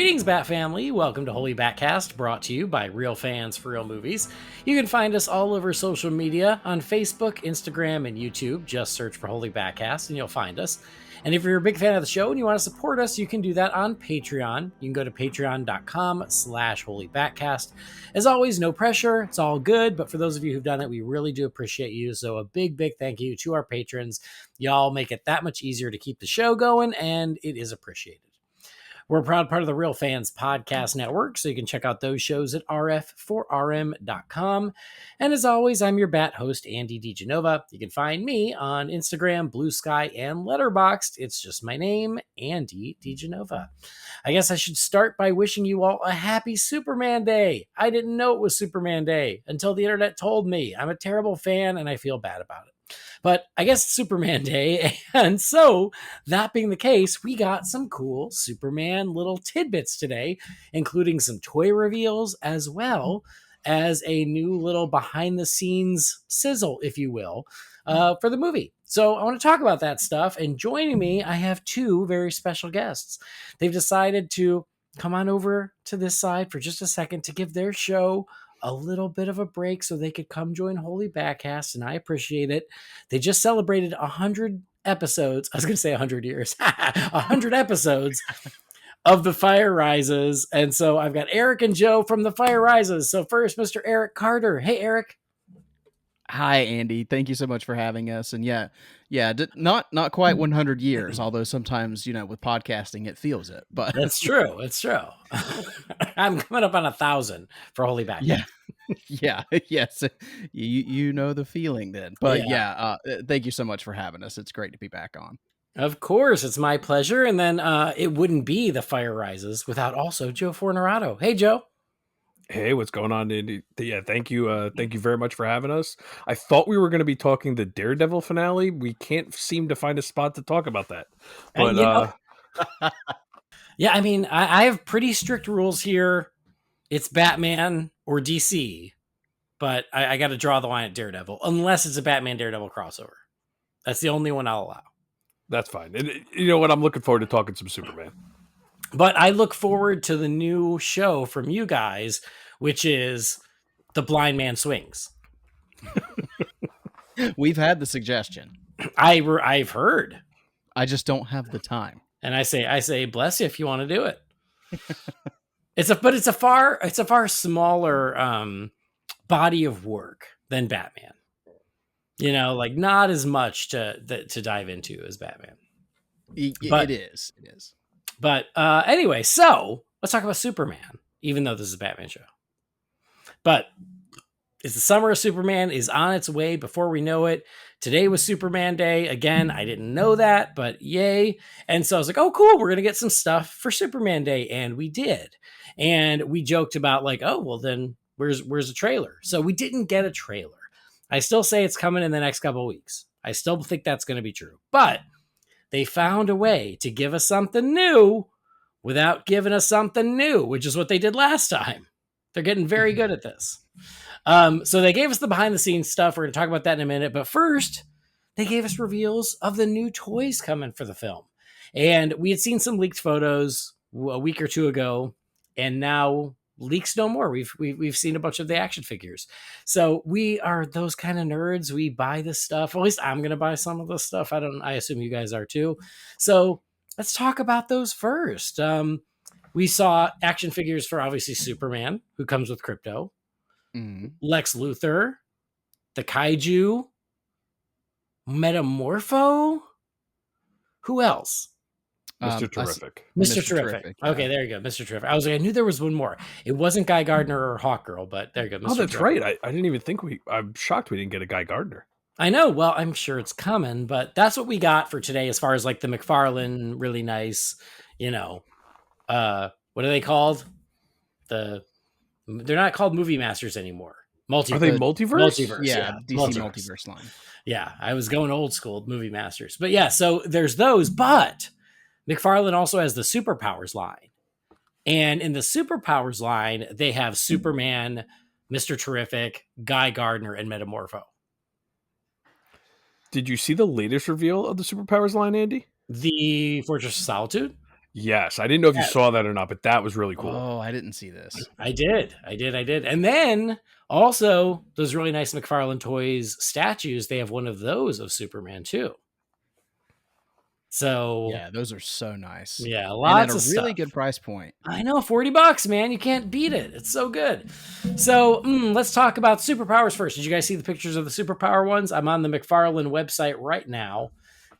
Greetings, Bat Family. Welcome to Holy BatCast, brought to you by real fans for real movies. You can find us all over social media on Facebook, Instagram, and YouTube. Just search for Holy BatCast and you'll find us. And if you're a big fan of the show and you want to support us, you can do that on Patreon. You can go to patreon.com/holybatcast. As always, no pressure. It's all good. But for those of you who've done it, we really do appreciate you. So a big, big thank you to our patrons. Y'all make it that much easier to keep the show going, and it is appreciated. We're a proud part of the Real Fans Podcast Network, so you can check out those shows at rf4rm.com. And as always, I'm your Bat host, Andy DiGenova. You can find me on Instagram, Blue Sky, and Letterboxd. It's just my name, Andy DiGenova. I guess I should start by wishing you all a happy Superman Day. I didn't know it was Superman Day until the internet told me. I'm a terrible fan, and I feel bad about it. But I guess it's Superman Day, and so that being the case, we got some cool Superman little tidbits today, including some toy reveals as well as a new little behind-the-scenes sizzle, if you will, for the movie. So I want to talk about that stuff, and joining me, I have two very special guests. They've decided to come on over to this side for just a second to give their show a little bit of a break so they could come join Holy BatCast, and I appreciate it. They just celebrated 100 episodes. I was going to say 100 years. 100 episodes of The Fire Rises. And so I've got Eric and Joe from The Fire Rises. So first, Mr. Eric Carter. Hey, Eric. Hi, Andy. Thank you so much for having us. And not quite 100 years, although sometimes, with podcasting, it feels it. But That's true. It's true. I'm coming up on 1,000 for Holy BatCast. Yes. You know the feeling then. But thank you so much for having us. It's great to be back on. Of course, it's my pleasure. And then it wouldn't be The Fire Rises without also Joe Fornerato. Hey, Joe. Hey, what's going on, Andy? Yeah, thank you very much for having us. I thought we were going to be talking the Daredevil finale. We can't seem to find a spot to talk about that. But yeah, I mean, I have pretty strict rules here. It's Batman or DC, but I got to draw the line at Daredevil, unless it's a Batman Daredevil crossover. That's the only one I'll allow. That's fine. And you know what? I'm looking forward to talking some Superman. But I look forward to the new show from you guys, which is The Blind Man Swings. We've had the suggestion. I've heard. I just don't have the time. And I say, bless you if you want to do it. It's a far smaller body of work than Batman. Like not as much to dive into as Batman. It is. But anyway, so let's talk about Superman, even though this is a Batman show. But it's the summer of Superman is on its way before we know it. Today was Superman Day. Again, I didn't know that, but yay. And so I was like, oh, cool. We're going to get some stuff for Superman Day. And we did. And we joked about like, oh, well, then where's the trailer? So we didn't get a trailer. I still say it's coming in the next couple of weeks. I still think that's going to be true. But they found a way to give us something new without giving us something new, which is what they did last time. They're getting very good at this. So they gave us the behind the scenes stuff. We're going to talk about that in a minute. But first, they gave us reveals of the new toys coming for the film. And we had seen some leaked photos a week or two ago, and now leaks no more. We've seen a bunch of the action figures. So we are those kind of nerds. We buy this stuff. At least I'm going to buy some of this stuff. I assume you guys are too. So let's talk about those first. We saw action figures for obviously Superman, who comes with Crypto, Lex Luthor, the Kaiju, Metamorpho. Who else? Mr. Terrific. Mr. Terrific. Okay, there you go. Mr. Terrific. I was like, I knew there was one more. It wasn't Guy Gardner or Hawkgirl, but there you go. Mr. That's Terrific. Right. I didn't even think I'm shocked we didn't get a Guy Gardner. I know. Well, I'm sure it's coming, but that's what we got for today as far as like the McFarlane, really nice, what are they called? They're not called Movie Masters anymore. Are they multiverse? Multiverse. Yeah, DC multiverse line. Yeah, I was going old school Movie Masters. But yeah, so there's those, but McFarlane also has the Superpowers line. And in the Superpowers line, they have Superman, Mr. Terrific, Guy Gardner, and Metamorpho. Did you see the latest reveal of the Superpowers line, Andy? The Fortress of Solitude? Yes, I didn't know if you Yes. saw that or not, but that was really cool. Oh, I didn't see this. I did. And then also those really nice McFarlane Toys statues, they have one of those of Superman too. So Yeah, those are so nice. yeah, And at lots a of really stuff. good price point. I know, $40, man. You can't beat it. It's so good. So let's talk about superpowers first. Did you guys see the pictures of the superpower ones? I'm on the McFarlane website right now.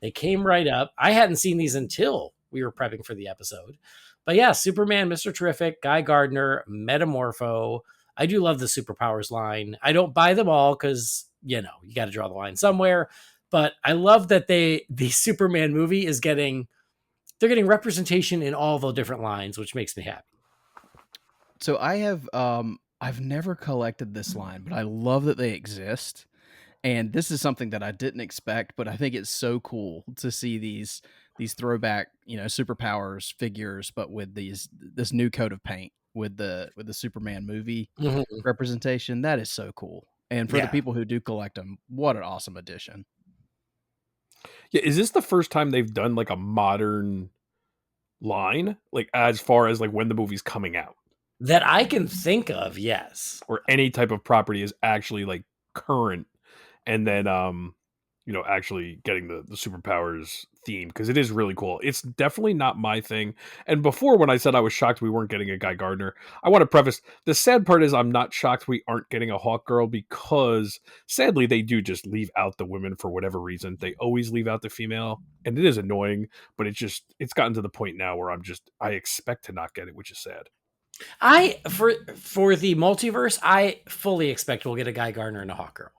They came right up. I hadn't seen these until we were prepping for the episode. But yeah, Superman, Mr. Terrific, Guy Gardner, Metamorpho. I do love the superpowers line. I don't buy them all because, you got to draw the line somewhere. But I love that the Superman movie is getting representation in all the different lines, which makes me happy. So I've never collected this line, but I love that they exist. And this is something that I didn't expect, but I think it's so cool to see these throwback, superpowers figures, but with this new coat of paint with the Superman movie representation. That is so cool. And for the people who do collect them, what an awesome addition. Yeah, is this the first time they've done like a modern line, like as far as like when the movie's coming out? That I can think of, yes. Or any type of property is actually like current, and then actually getting the superpowers theme, because it is really cool. It's definitely not my thing. And before, when I said I was shocked we weren't getting a Guy Gardner, I want to preface, the sad part is I'm not shocked we aren't getting a Hawk Girl, because sadly they do just leave out the women for whatever reason. They always leave out the female, and it is annoying, but it's gotten to the point now where I expect to not get it, which is sad. For the multiverse, I fully expect we'll get a Guy Gardner and a Hawk Girl.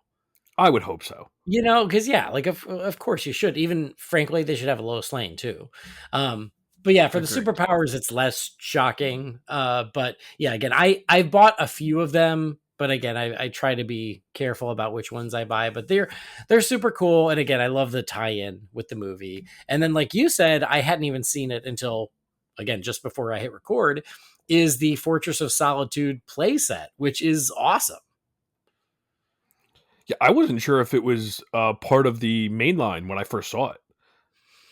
I would hope so. Because like of course you should. Even frankly, they should have a Lois Lane too. But yeah, for the superpowers, it's less shocking. But yeah, again, I bought a few of them, but again, I try to be careful about which ones I buy. But they're super cool, and again, I love the tie-in with the movie. And then, like you said, I hadn't even seen it until, again, just before I hit record, is the Fortress of Solitude playset, which is awesome. Yeah, I wasn't sure if it was part of the main line when I first saw it.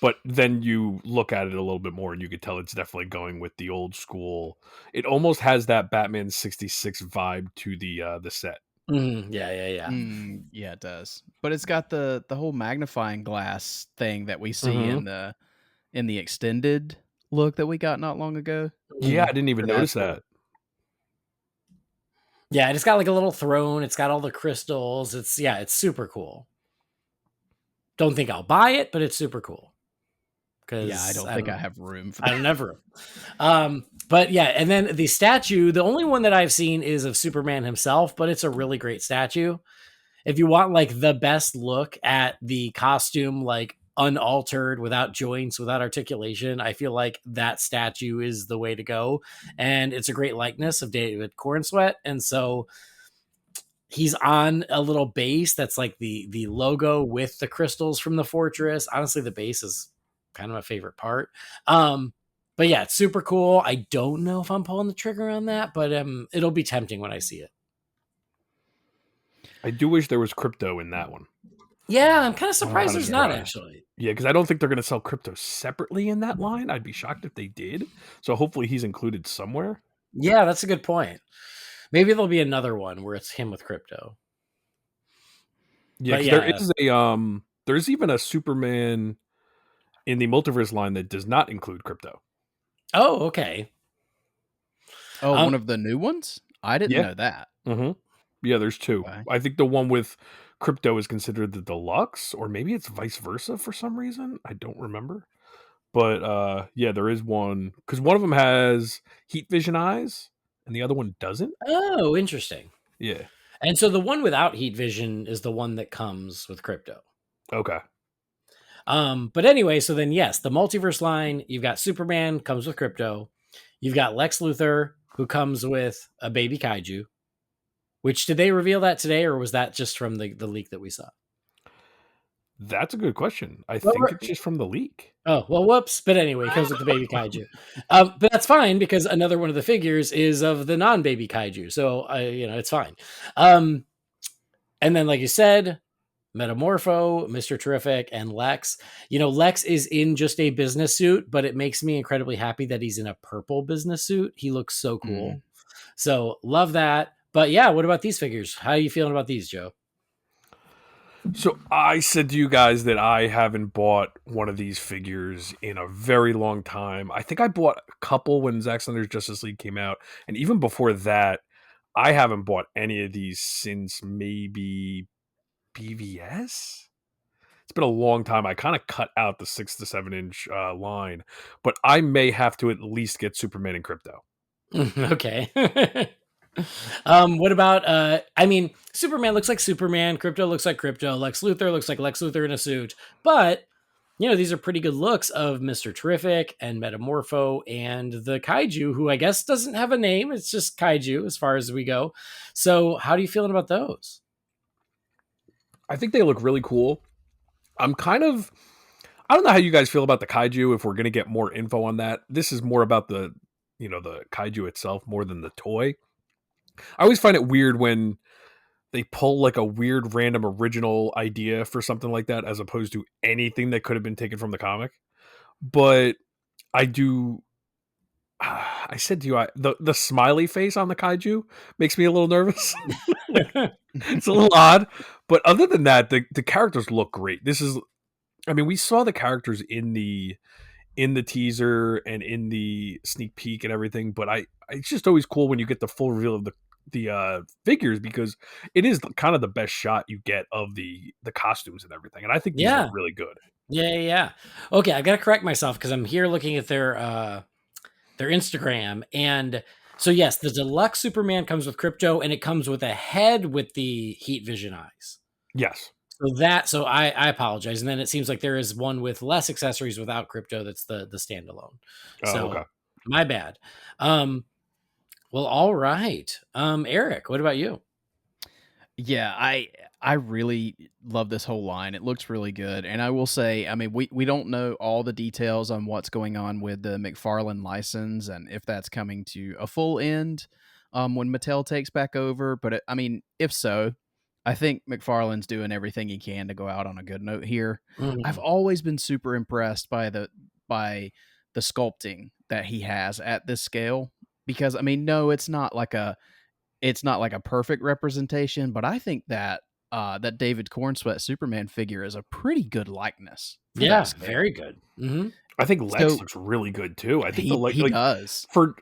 But then you look at it a little bit more and you could tell it's definitely going with the old school. It almost has that Batman 66 vibe to the set. Yeah. Yeah, it does. But it's got the whole magnifying glass thing that we see in the extended look that we got not long ago. Yeah, I didn't even notice that. Yeah, and it's got like a little throne. It's got all the crystals. It's super cool. Don't think I'll buy it, but it's super cool. Yeah, I don't think I have room for that. I don't have room. But yeah, and then the statue, the only one that I've seen is of Superman himself, but it's a really great statue. If you want like the best look at the costume, like unaltered, without joints, without articulation, I feel like that statue is the way to go. And it's a great likeness of David Cornsweet. And so he's on a little base that's like the logo with the crystals from the fortress. Honestly, the base is kind of my favorite part. But yeah, it's super cool. I don't know if I'm pulling the trigger on that, but it'll be tempting when I see it. I do wish there was crypto in that one. Yeah, I'm kind of surprised there's not, actually. Yeah, because I don't think they're going to sell crypto separately in that line. I'd be shocked if they did. So hopefully he's included somewhere. Yeah, that's a good point. Maybe there'll be another one where it's him with crypto. Yeah, because there's even a Superman in the multiverse line that does not include crypto. Oh, okay. Oh, one of the new ones? I didn't know that. Mm-hmm. Yeah, there's two. Okay. I think the one with crypto is considered the deluxe, or maybe it's vice versa for some reason. I don't remember. But yeah, there is one, because one of them has heat vision eyes and the other one doesn't. Oh, interesting. Yeah. And so the one without heat vision is the one that comes with crypto. Okay. But anyway, so then yes, the multiverse line, you've got Superman comes with crypto. You've got Lex Luthor, who comes with a baby kaiju. Which, did they reveal that today, or was that just from the leak that we saw? That's a good question. I think it's just from the leak. Oh, well, whoops. But anyway, it comes with the baby kaiju. But that's fine, because another one of the figures is of the non-baby kaiju. So, it's fine. And then, like you said, Metamorpho, Mr. Terrific, and Lex. Lex is in just a business suit, but it makes me incredibly happy that he's in a purple business suit. He looks so cool. So love that. But yeah, what about these figures? How are you feeling about these, Joe? So I said to you guys that I haven't bought one of these figures in a very long time. I think I bought a couple when Zack Snyder's Justice League came out, and even before that, I haven't bought any of these since maybe BVS. It's been a long time. I kind of cut out the 6 to 7 inch line, but I may have to at least get Superman and Crypto. Okay. What about Superman looks like Superman, Crypto looks like Crypto, Lex Luthor looks like Lex Luthor in a suit, but these are pretty good looks of Mr. Terrific and Metamorpho and the Kaiju, who I guess doesn't have a name. It's just Kaiju as far as we go. So how do you feeling about those? I think they look really cool. I don't know how you guys feel about the Kaiju, if we're going to get more info on that. This is more about the Kaiju itself more than the toy. I always find it weird when they pull like a weird random original idea for something like that, as opposed to anything that could have been taken from the comic. But I said to you, the smiley face on the Kaiju makes me a little nervous. It's a little odd, but other than that, the characters look great. We saw the characters in the teaser and in the sneak peek and everything, but it's just always cool when you get the full reveal of the figures, because it is kind of the best shot you get of the costumes and everything, and I think these look really good. Yeah. Okay, I gotta correct myself because I'm here looking at their Instagram, and so yes, the deluxe Superman comes with Crypto, and it comes with a head with the heat vision eyes. Yes. So I apologize, and then it seems like there is one with less accessories without Crypto. That's the standalone. Okay. My bad. Well, all right. Eric, what about you? Yeah, I really love this whole line. It looks really good. And I will say, we don't know all the details on what's going on with the McFarlane license and if that's coming to a full end when Mattel takes back over. But if so, I think McFarlane's doing everything he can to go out on a good note here. Mm-hmm. I've always been super impressed by the sculpting that he has at this scale, because no, it's not like a perfect representation, but I think that that David Cornsweat Superman figure is a pretty good likeness. Yeah, very good. Mm-hmm. I think Lex looks really good too. I think he does for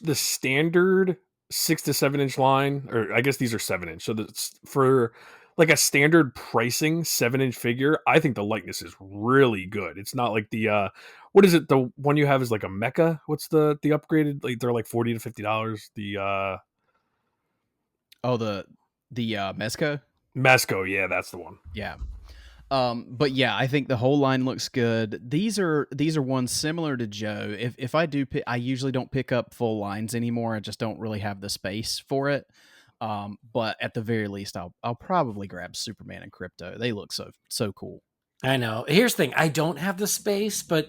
the standard 6 to 7 inch line, or I guess these are 7 inch. So that's for like a standard pricing 7 inch figure. I think the likeness is really good. It's not like the what is it? The one you have is like a mecha. What's the upgraded? Like they're like $40 to $50. The Mezco? Mezco, yeah, that's the one. Yeah. But yeah, I think the whole line looks good. These are ones similar to Joe. If I do I usually don't pick up full lines anymore. I just don't really have the space for it. But at the very least, I'll probably grab Superman and Crypto. They look so cool. I know. Here's the thing. I don't have the space, but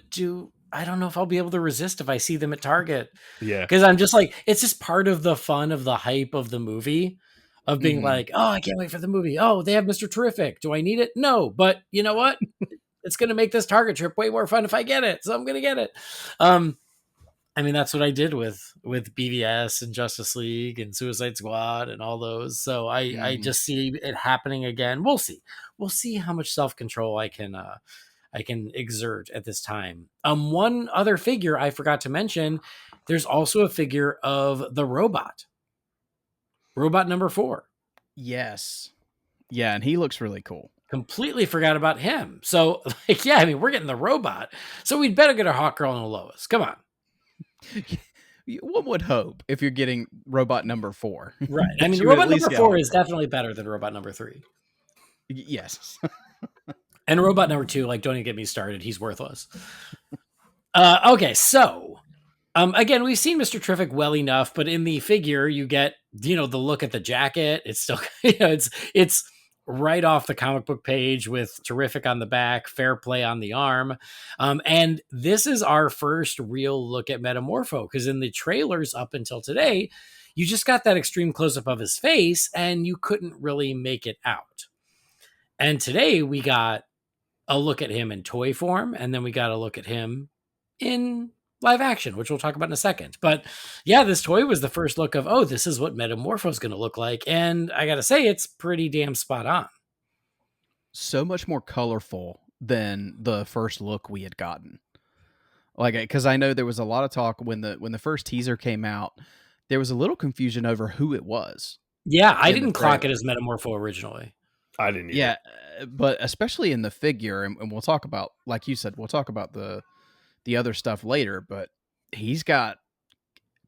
I don't know if I'll be able to resist if I see them at Target. Yeah. Because I'm just like, it's just part of the fun of the hype of the movie, of being like, oh, I can't wait for the movie. Oh, they have Mr. Terrific. Do I need it? No. But you know what? It's going to make this Target trip way more fun if I get it. So I'm going to get it. That's what I did with BVS and Justice League and Suicide Squad and all those. So I just see it happening again. We'll see how much self-control I can exert at this time. One other figure I forgot to mention, there's also a figure of the robot number 4. Yes. Yeah, and he looks really cool. Completely forgot about him. So we're getting the robot. So we'd better get a Hawkgirl and a Lois. Come on. One would hope if you're getting robot number 4. Right. Robot number 4 is definitely better than robot number 3. Yes. And robot number 2, don't even get me started. He's worthless. Okay, so again, we've seen Mr. Terrific well enough, but in the figure, you get the look at the jacket. It's still it's right off the comic book page with Terrific on the back, Fair Play on the arm, and this is our first real look at Metamorpho, because in the trailers up until today, you just got that extreme close up of his face, and you couldn't really make it out. And today we got a look at him in toy form, and then we got a look at him in live action, which we'll talk about in a second. But yeah, this toy was the first look of, oh, this is what Metamorpho's going to look like. And I got to say, it's pretty damn spot on. So much more colorful than the first look we had gotten. Like, because I know there was a lot of talk when the first teaser came out, there was a little confusion over who it was. Yeah, I didn't clock it as Metamorpho originally. I didn't either. Yeah, but especially in the figure, and we'll talk about, like you said, we'll talk about the other stuff later, but he's got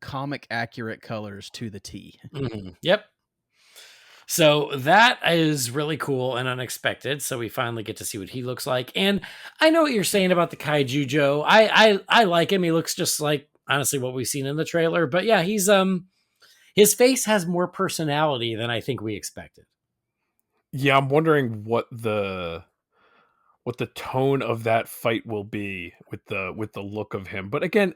comic accurate colors to the T. Mm-hmm. Yep. So that is really cool and unexpected. So we finally get to see what he looks like. And I know what you're saying about the Kaiju Joe. I like him. He looks just like, honestly, what we've seen in the trailer. But yeah, he's his face has more personality than I think we expected. Yeah, I'm wondering what the tone of that fight will be with the look of him. But again,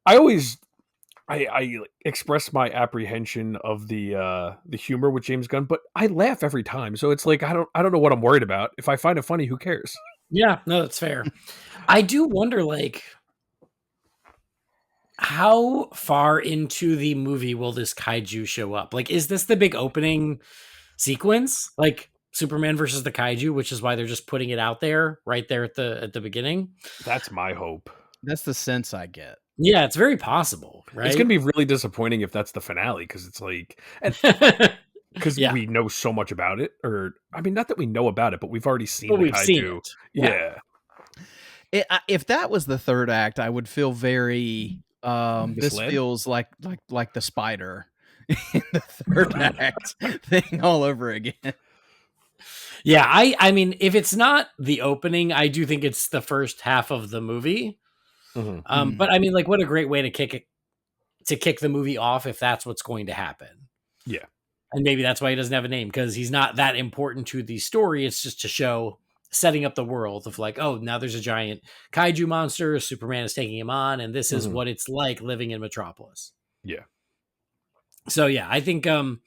I express my apprehension of the humor with James Gunn, but I laugh every time. So it's like I don't know what I'm worried about. If I find it funny, who cares? Yeah, no, that's fair. I do wonder, like, how far into the movie will this kaiju show up? Like, is this the big opening sequence? Like Superman versus the kaiju, which is why they're just putting it out there right there at the beginning. That's my hope. That's the sense I get. Yeah, it's very possible, right? It's gonna be really disappointing if that's the finale, because it's like, because we know so much about it, or I mean, not that we know about it, but we've already seen the kaiju. Seen it. Yeah. If that was the third act, I would feel very. This feels like the spider in the third act thing all over again. Yeah, I mean, if it's not the opening, I do think it's the first half of the movie. Mm-hmm. But I mean, like, what a great way to kick the movie off if that's what's going to happen. Yeah. And maybe that's why he doesn't have a name, because he's not that important to the story. It's just to show, setting up the world of like, oh, now there's a giant kaiju monster. Superman is taking him on, and this is what it's like living in Metropolis. Yeah. So yeah, I think, I mean,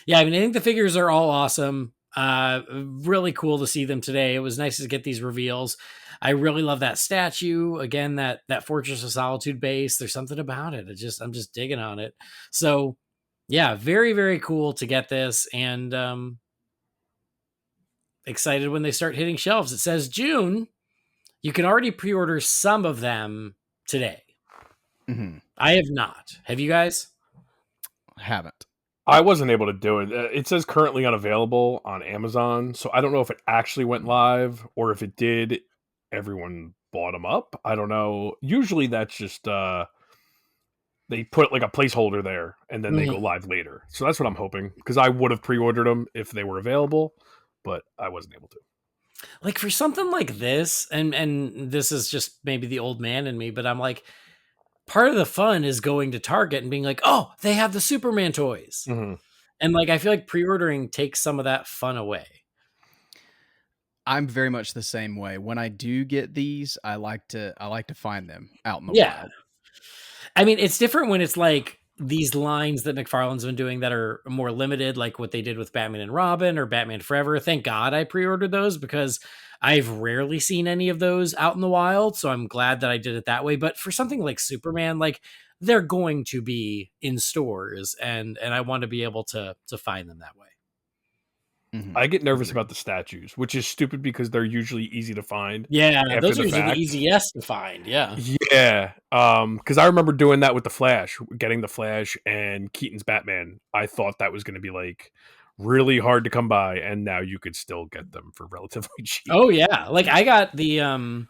I think the figures are all awesome. Really cool to see them today. It was nice to get these reveals. I really love that statue. Again, that Fortress of Solitude base. There's something about it. I'm just digging on it. So yeah, very, very cool to get this, and excited when they start hitting shelves. It says June. You can already pre-order some of them today. Mm-hmm. I have not. Have you guys? Haven't. I wasn't able to do it. It says currently unavailable on Amazon, so I don't know if it actually went live, or if it did, everyone bought them up. I don't know. Usually that's just they put like a placeholder there, and then they go live later. So that's what I'm hoping, because I would have pre-ordered them if they were available, but I wasn't able to. Like, for something like this, and this is just maybe the old man in me, but I'm like, part of the fun is going to Target and being like, oh, they have the Superman toys. Mm-hmm. And like, I feel like pre-ordering takes some of that fun away. I'm very much the same way. When I do get these, I like to find them out in the wild. I mean, it's different when it's like these lines that McFarlane's been doing that are more limited, like what they did with Batman and Robin or Batman Forever. Thank God I pre-ordered those, because I've rarely seen any of those out in the wild. So I'm glad that I did it that way. But for something like Superman, like, they're going to be in stores, and I want to be able to find them that way. Mm-hmm. I get nervous about the statues, which is stupid because they're usually easy to find. Yeah, those are usually the easiest to find. Yeah. Yeah. Because I remember doing that with the Flash, getting the Flash and Keaton's Batman. I thought that was going to be like really hard to come by, and now you could still get them for relatively cheap. Oh yeah, like I got Aquaman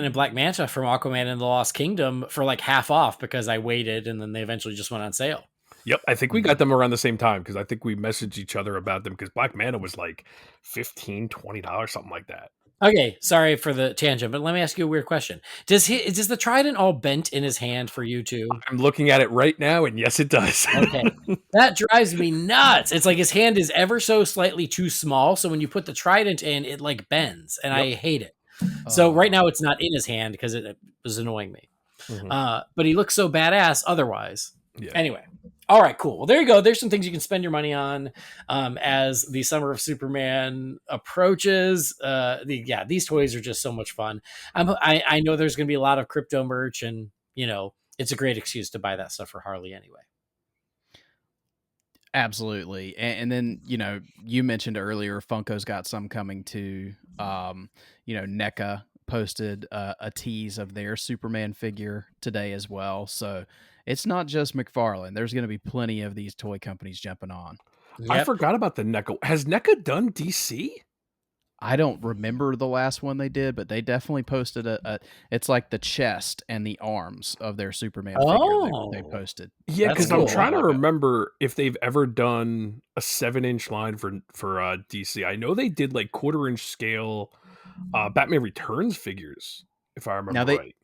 and Black Manta from Aquaman and the Lost Kingdom for like half off, because I waited, and then they eventually just went on sale. Yep, I think we got them around the same time, because I think we messaged each other about them, because Black Manta was like $15, $20, something like that. Okay, sorry for the tangent, but let me ask you a weird question. Does the trident all bent in his hand for you too? I'm looking at it right now, and yes, it does. Okay, that drives me nuts. It's like his hand is ever so slightly too small, so when you put the trident in, it like bends, and I hate it. So right now it's not in his hand because it was annoying me. Mm-hmm. But he looks so badass otherwise. Yeah. Anyway, All right, cool. Well, there you go. There's some things you can spend your money on as the summer of Superman approaches. These toys are just so much fun. I know there's going to be a lot of crypto merch, and it's a great excuse to buy that stuff for Harley anyway. Absolutely. And then, you mentioned earlier, Funko's got some coming too. NECA posted a tease of their Superman figure today as well. So it's not just McFarlane. There's going to be plenty of these toy companies jumping on. Yep. I forgot about the NECA. Has NECA done DC? I don't remember the last one they did, but they definitely posted it's like the chest and the arms of their Superman figure they posted. Yeah, because cool. I'm trying to remember if they've ever done a 7-inch line for DC. I know they did like 1/4-inch scale Batman Returns figures, if I remember right.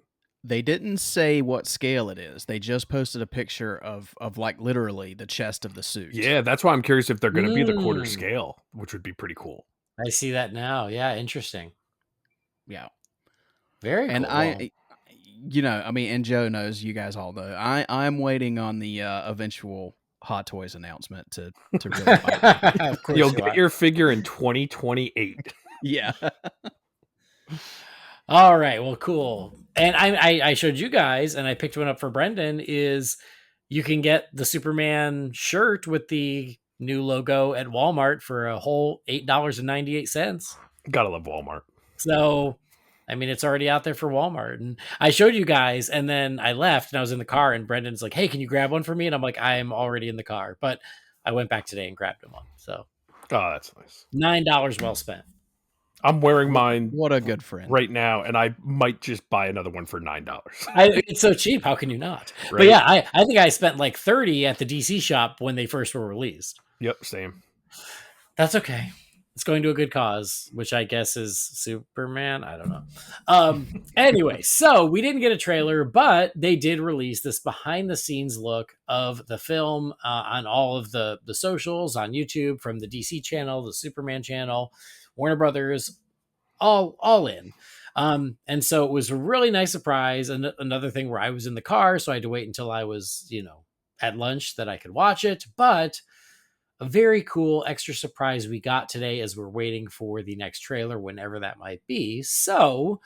They didn't say what scale it is. They just posted a picture of like literally the chest of the suit. Yeah, that's why I'm curious if they're going to be the 1/4 scale, which would be pretty cool. I see that now. Yeah, interesting. Yeah. Very and cool. And Joe knows, you guys all know, I'm waiting on the eventual Hot Toys announcement to really bite. You'll get your figure in 2028. Yeah. All right. Well, cool. And I showed you guys, and I picked one up for Brendan, is you can get the Superman shirt with the new logo at Walmart for a whole $8.98. Gotta love Walmart. So, I mean, it's already out there for Walmart. And I showed you guys, and then I left, and I was in the car, and Brendan's like, hey, can you grab one for me? And I'm like, I'm already in the car. But I went back today and grabbed him one. So, oh, that's nice. $9 well spent. I'm wearing mine. What a good friend. Right now, and I might just buy another one for $9. It's so cheap. How can you not? Right? But yeah, I think I spent like $30 at the DC shop when they first were released. Yep, same. That's okay. It's going to a good cause, which I guess is Superman. I don't know. Anyway, so we didn't get a trailer, but they did release this behind the scenes look of the film on all of the socials, on YouTube, from the DC channel, the Superman channel, Warner Brothers, all in. And so it was a really nice surprise. And another thing where I was in the car, so I had to wait until I was, at lunch that I could watch it. But a very cool extra surprise we got today as we're waiting for the next trailer, whenever that might be. So,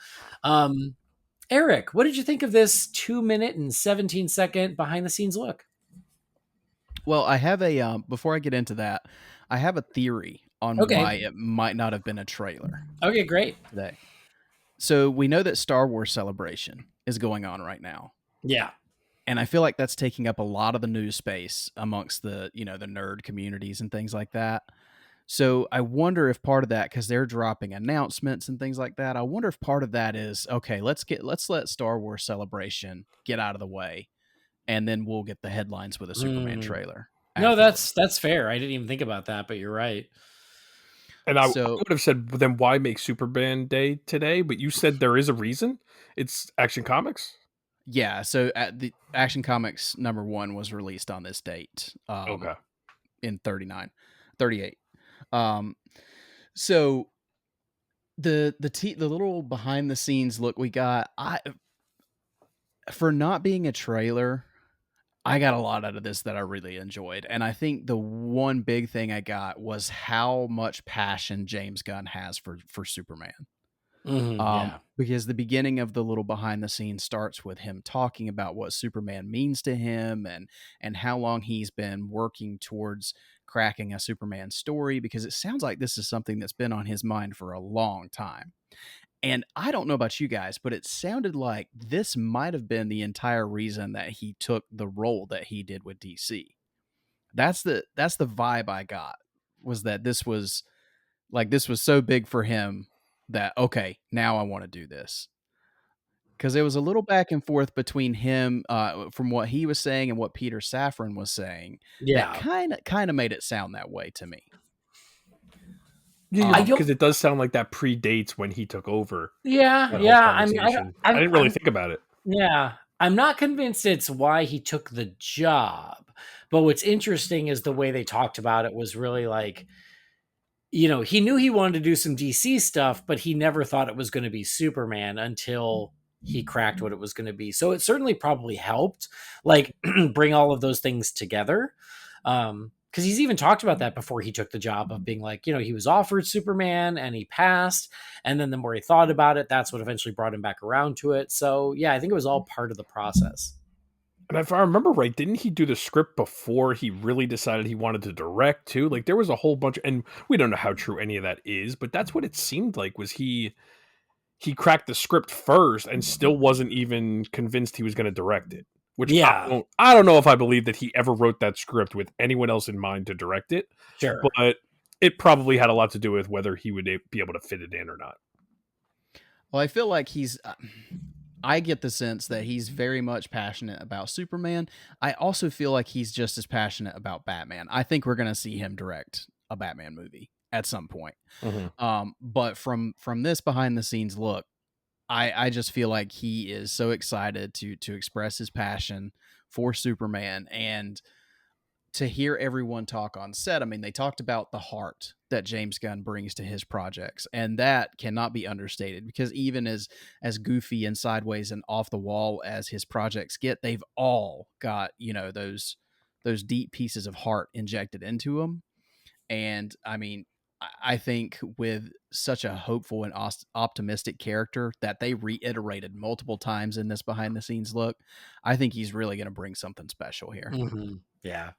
Eric, what did you think of this 2-minute and 17-second behind the scenes look? Well, I have before I get into that, I have a theory on why it might not have been a trailer. Okay, great. Today. So we know that Star Wars Celebration is going on right now. Yeah. And I feel like that's taking up a lot of the news space amongst the, the nerd communities and things like that. So I wonder if part of that, because they're dropping announcements and things like that, I wonder if part of that is, okay, let's let Star Wars Celebration get out of the way, and then we'll get the headlines with a Superman trailer. No, that's fair. I didn't even think about that, but you're right. And I would have said, then why make Superman Day today? But you said there is a reason. It's Action Comics. Yeah, so the Action Comics #1 was released on this date. In 38. So the little behind the scenes look we got, for not being a trailer, I got a lot out of this that I really enjoyed. And I think the one big thing I got was how much passion James Gunn has for Superman. Because the beginning of the little behind the scenes starts with him talking about what Superman means to him and how long he's been working towards cracking a Superman story, because it sounds like this is something that's been on his mind for a long time. And I don't know about you guys, but it sounded like this might have been the entire reason that he took the role that he did with DC. That's the vibe I got, was that this was so big for him that, okay, now I want to do this. Because there was a little back and forth between him, from what he was saying and what Peter Safran was saying. Yeah, that kind of made it sound that way to me. Yeah, because it does sound like that predates when he took over. Yeah. I mean, I didn't really think about it. Yeah, I'm not convinced it's why he took the job. But what's interesting is the way they talked about it was really like, he knew he wanted to do some DC stuff, but he never thought it was going to be Superman until he cracked what it was going to be. So it certainly probably helped like bring all of those things together. Because he's even talked about that before he took the job of being like, he was offered Superman and he passed. And then the more he thought about it, that's what eventually brought him back around to it. So yeah, I think it was all part of the process. And if I remember right, didn't he do the script before he really decided he wanted to direct too? Like there was a whole bunch, and we don't know how true any of that is, but that's what it seemed like. Was he cracked the script first and still wasn't even convinced he was going to direct it? Which I don't know if I believe that he ever wrote that script with anyone else in mind to direct it. Sure, but it probably had a lot to do with whether he would be able to fit it in or not. Well, I feel like I get the sense that he's very much passionate about Superman. I also feel like he's just as passionate about Batman. I think we're going to see him direct a Batman movie at some point. Mm-hmm. But from this behind the scenes look, I just feel like he is so excited to express his passion for Superman, and to hear everyone talk on set. I mean, they talked about the heart that James Gunn brings to his projects, and that cannot be understated, because even as goofy and sideways and off the wall as his projects get, they've all got, those deep pieces of heart injected into them. And I mean, I think with such a hopeful and optimistic character that they reiterated multiple times in this behind the scenes look, I think he's really going to bring something special here. Mm-hmm. Yeah.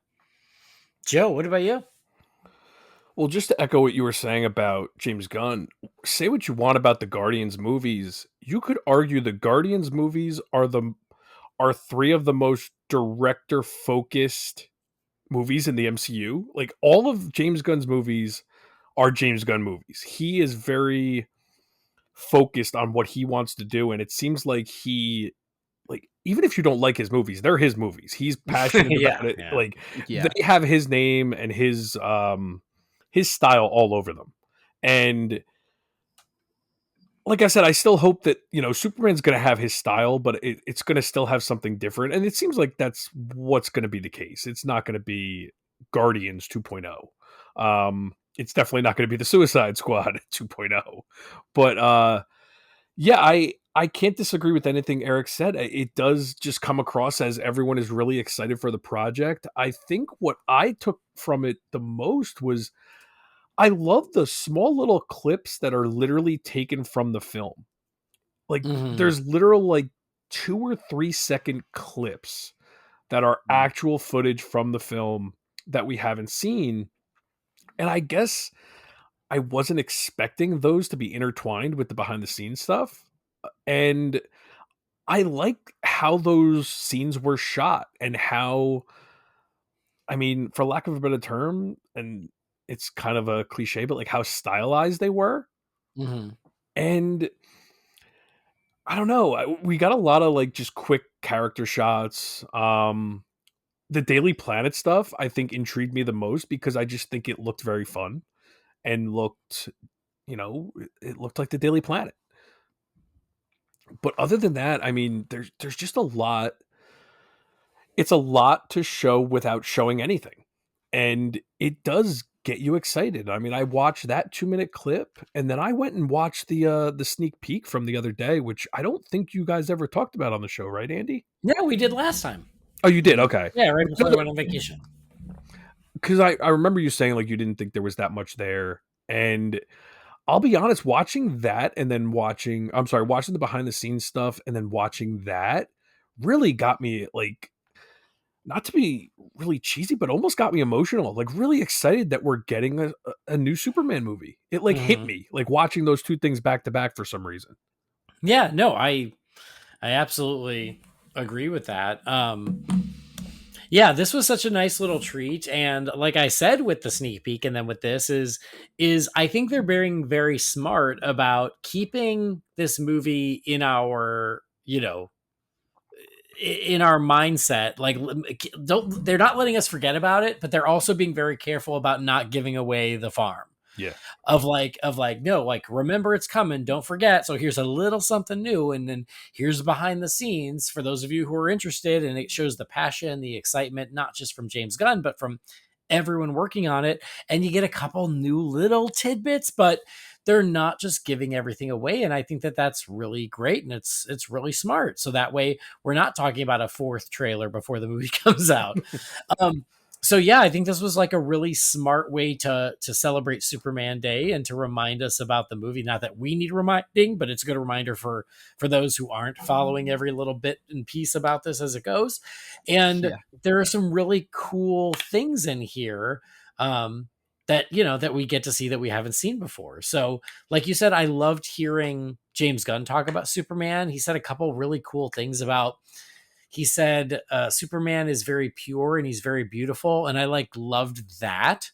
Joe, what about you? Well, just to echo what you were saying about James Gunn, say what you want about the Guardians movies. You could argue the Guardians movies are three of the most director focused movies in the MCU. Like all of James Gunn's movies are James Gunn movies. He is very focused on what he wants to do, and it seems like even if you don't like his movies, they're his movies. He's passionate about it. Yeah. Like they have his name and his style all over them. And like I said, I still hope that, Superman's going to have his style, but it's going to still have something different. And it seems like that's what's going to be the case. It's not going to be Guardians 2.0. It's definitely not going to be the Suicide Squad 2.0. But yeah, I can't disagree with anything Eric said. It does just come across as everyone is really excited for the project. I think what I took from it the most was I love the small little clips that are literally taken from the film. Like there's literal like 2 or 3 second clips that are actual footage from the film that we haven't seen. And I guess I wasn't expecting those to be intertwined with the behind the scenes stuff. And I like how those scenes were shot and how, I mean, for lack of a better term, and it's kind of a cliche, but like how stylized they were. Mm-hmm. And I don't know, we got a lot of like just quick character shots. The Daily Planet stuff, I think, intrigued me the most because I just think it looked very fun and looked, it looked like the Daily Planet. But other than that, I mean, there's just a lot. It's a lot to show without showing anything. And it does get you excited. I mean, I watched that 2-minute clip and then I went and watched the sneak peek from the other day, which I don't think you guys ever talked about on the show, right, Andy? Yeah, we did last time. Oh, you did? Okay. Yeah, right before I went on vacation. Because I remember you saying like you didn't think there was that much there. And I'll be honest, watching that and then watching the behind the scenes stuff and then watching that really got me like, not to be really cheesy, but almost got me emotional, like really excited that we're getting a new Superman movie. It like hit me like watching those two things back to back for some reason. Yeah, no, I absolutely agree with that. Yeah, this was such a nice little treat. And like I said, with the sneak peek and then with this is I think they're being very smart about keeping this movie in our, in our mindset. Like they're not letting us forget about it, but they're also being very careful about not giving away the farm. Yeah. Of like, no, like, remember it's coming. Don't forget. So here's a little something new. And then here's behind the scenes for those of you who are interested. And it shows the passion, the excitement, not just from James Gunn, but from everyone working on it. And you get a couple new little tidbits, but they're not just giving everything away. And I think that that's really great, and it's really smart. So that way we're not talking about a fourth trailer before the movie comes out. Um, so yeah, I think this was like a really smart way to celebrate Superman Day and to remind us about the movie. Not that we need reminding, but it's a good reminder for those who aren't following every little bit and piece about this as it goes. And Yeah. there are some really cool things in here, that that we get to see that we haven't seen before. So, like you said, I loved hearing James Gunn talk about Superman. He said a couple really cool things about. He said Superman is very pure and he's very beautiful, and I loved that.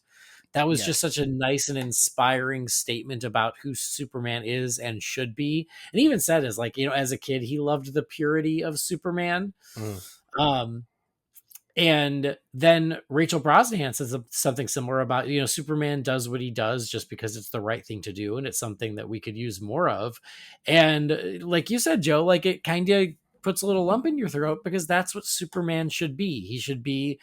That was just Yes. such a nice and inspiring statement about who Superman is and should be. And he even said, as as a kid, he loved the purity of Superman. Mm. Um, and then Rachel Brosnahan says something similar about, Superman does what he does just because it's the right thing to do. And it's something that we could use more of. And like you said, Joe, like it kind of puts a little lump in your throat because that's what Superman should be. He should be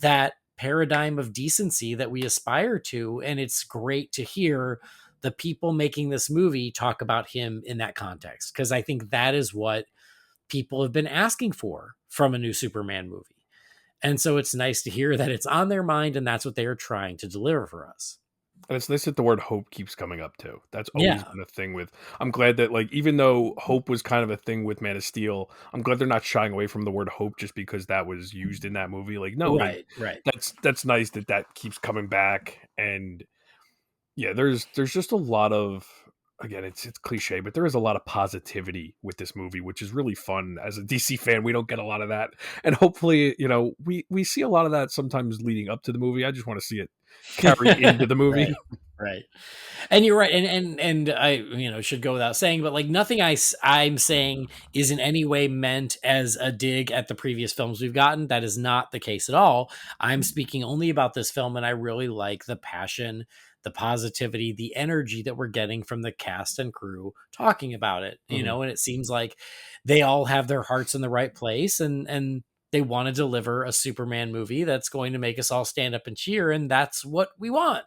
that paradigm of decency that we aspire to. And it's great to hear the people making this movie talk about him in that context, because I think that is what people have been asking for from a new Superman movie. And so it's nice to hear that it's on their mind and that's what they are trying to deliver for us. And it's nice that the word hope keeps coming up too. That's always Yeah. been a thing with. I'm glad that like even though hope was kind of a thing with Man of Steel, I'm glad they're not shying away from the word hope just because that was used in that movie. Like no, like Right. Right. that's nice that that keeps coming back. And yeah, there's just a lot of, again, it's cliche, but there is a lot of positivity with this movie, which is really fun. As a DC fan, we don't get a lot of that, and hopefully, we see a lot of that sometimes leading up to the movie. I just want to see it carry into the movie. Right. Right. And you're right. And I, should go without saying, but like nothing I'm saying is in any way meant as a dig at the previous films we've gotten. That is not the case at all. I'm speaking only about this film, and I really like the passion, the positivity, the energy that we're getting from the cast and crew talking about it, Mhm. and it seems like they all have their hearts in the right place, and they want to deliver a Superman movie that's going to make us all stand up and cheer, and that's what we want.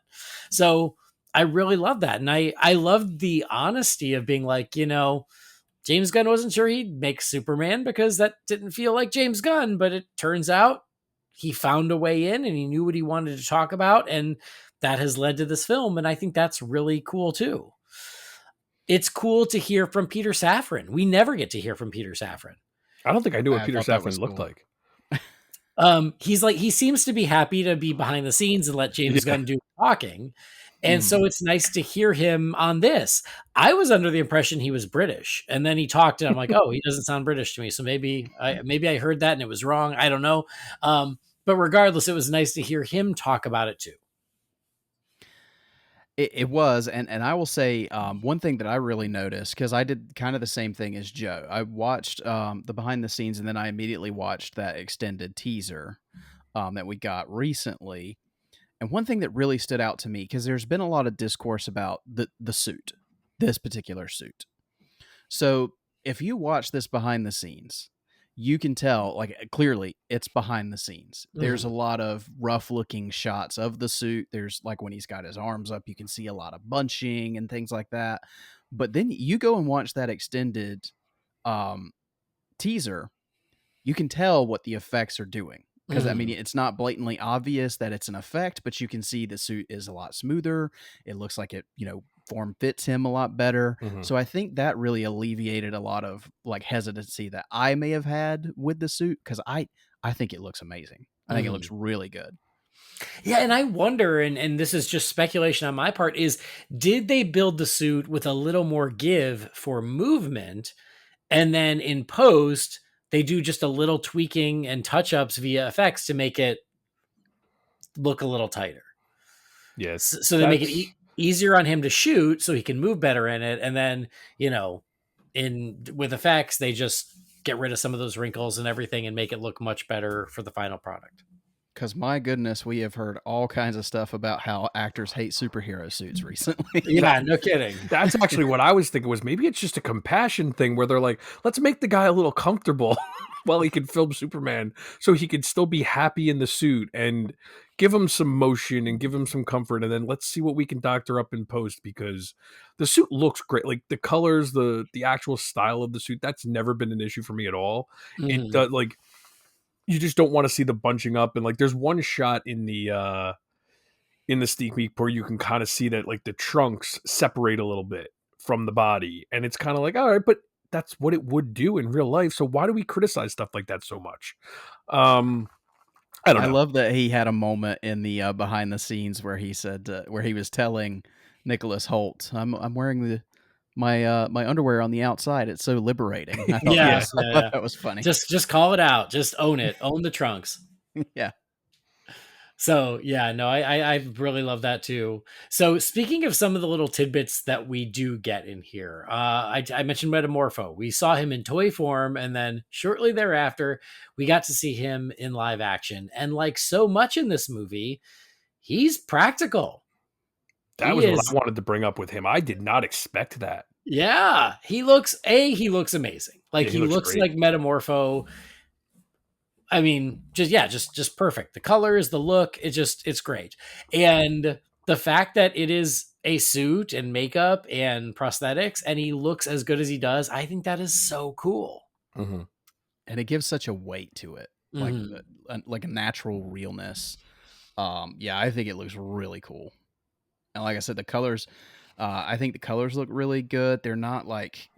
So I really love that. And I loved the honesty of being like, James Gunn wasn't sure he'd make Superman because that didn't feel like James Gunn, but it turns out he found a way in and he knew what he wanted to talk about. And that has led to this film. And I think that's really cool too. It's cool to hear from Peter Safran. We never get to hear from Peter Safran. I don't think I knew what I Peter thought that was Safran looked cool. like. He seems to be happy to be behind the scenes and let James Yeah. Gunn do talking. And so Mhm. it's nice to hear him on this. I was under the impression he was British, and then he talked, and I'm like, oh, he doesn't sound British to me. So maybe I heard that and it was wrong. I don't know. But regardless, it was nice to hear him talk about it too. It was, and I will say one thing that I really noticed, because I did kind of the same thing as Joe. I watched the behind the scenes, and then I immediately watched that extended teaser that we got recently. And one thing that really stood out to me, because there's been a lot of discourse about the suit, this particular suit. So if you watch this behind the scenes, you can tell, like, clearly it's behind the scenes. There's a Mhm. lot of rough looking shots of the suit. There's like when he's got his arms up, you can see a lot of bunching and things like that. But then you go and watch that extended um, teaser, you can tell what the effects are doing. Because I mean, Mhm. it's not blatantly obvious that it's an effect, but you can see the suit is a lot smoother. It looks like it, form fits him a lot better. Mhm. So I think that really alleviated a lot of like hesitancy that I may have had with the suit, because I think it looks amazing. I think it Mhm. looks really good. Yeah, and I wonder, and this is just speculation on my part, is did they build the suit with a little more give for movement, and then in post they do just a little tweaking and touch ups via effects to make it look a little tighter. Yeah, So they make it that's easier on him to shoot so he can move better in it. And then, in with effects, they just get rid of some of those wrinkles and everything and make it look much better for the final product. Because my goodness, we have heard all kinds of stuff about how actors hate superhero suits recently. Yeah, no kidding. That's actually what I was thinking, was maybe it's just a compassion thing where they're like, let's make the guy a little comfortable while he can film Superman so he can still be happy in the suit and give him some motion and give him some comfort. And then let's see what we can doctor up in post, because the suit looks great. Like the colors, the actual style of the suit, that's never been an issue for me at all. It Mhm. does, like, you just don't want to see the bunching up. And like, there's one shot in the sneak peek where you can kind of see that like the trunks separate a little bit from the body, and it's kind of like, all right, but that's what it would do in real life, so why do we criticize stuff like that so much? I don't I know. love that he had a moment in the behind the scenes where he said, where he was telling Nicholas Holt, I'm wearing my underwear on the outside. It's so liberating. I thought, Yeah, I thought that was funny. just call it out. Just own it. Own the trunks. Yeah. So yeah, no, I really love that too. So speaking of some of the little tidbits that we do get in here, I mentioned Metamorpho. We saw him in toy form, and then shortly thereafter, we got to see him in live action. And like so much in this movie, he's practical. That was what I wanted to bring up with him. I did not expect that. Yeah, he looks amazing. Like Yeah, he looks great. like Metamorpho. I mean, just perfect. The colors, the look, it's great. And the fact that it is a suit and makeup and prosthetics and he looks as good as he does, I think that is so cool. Mm-hmm. And it gives such a weight to it, like Mhm. like a natural realness. Yeah, I think it looks really cool. And like I said, the colors, I think the colors look really good. They're not like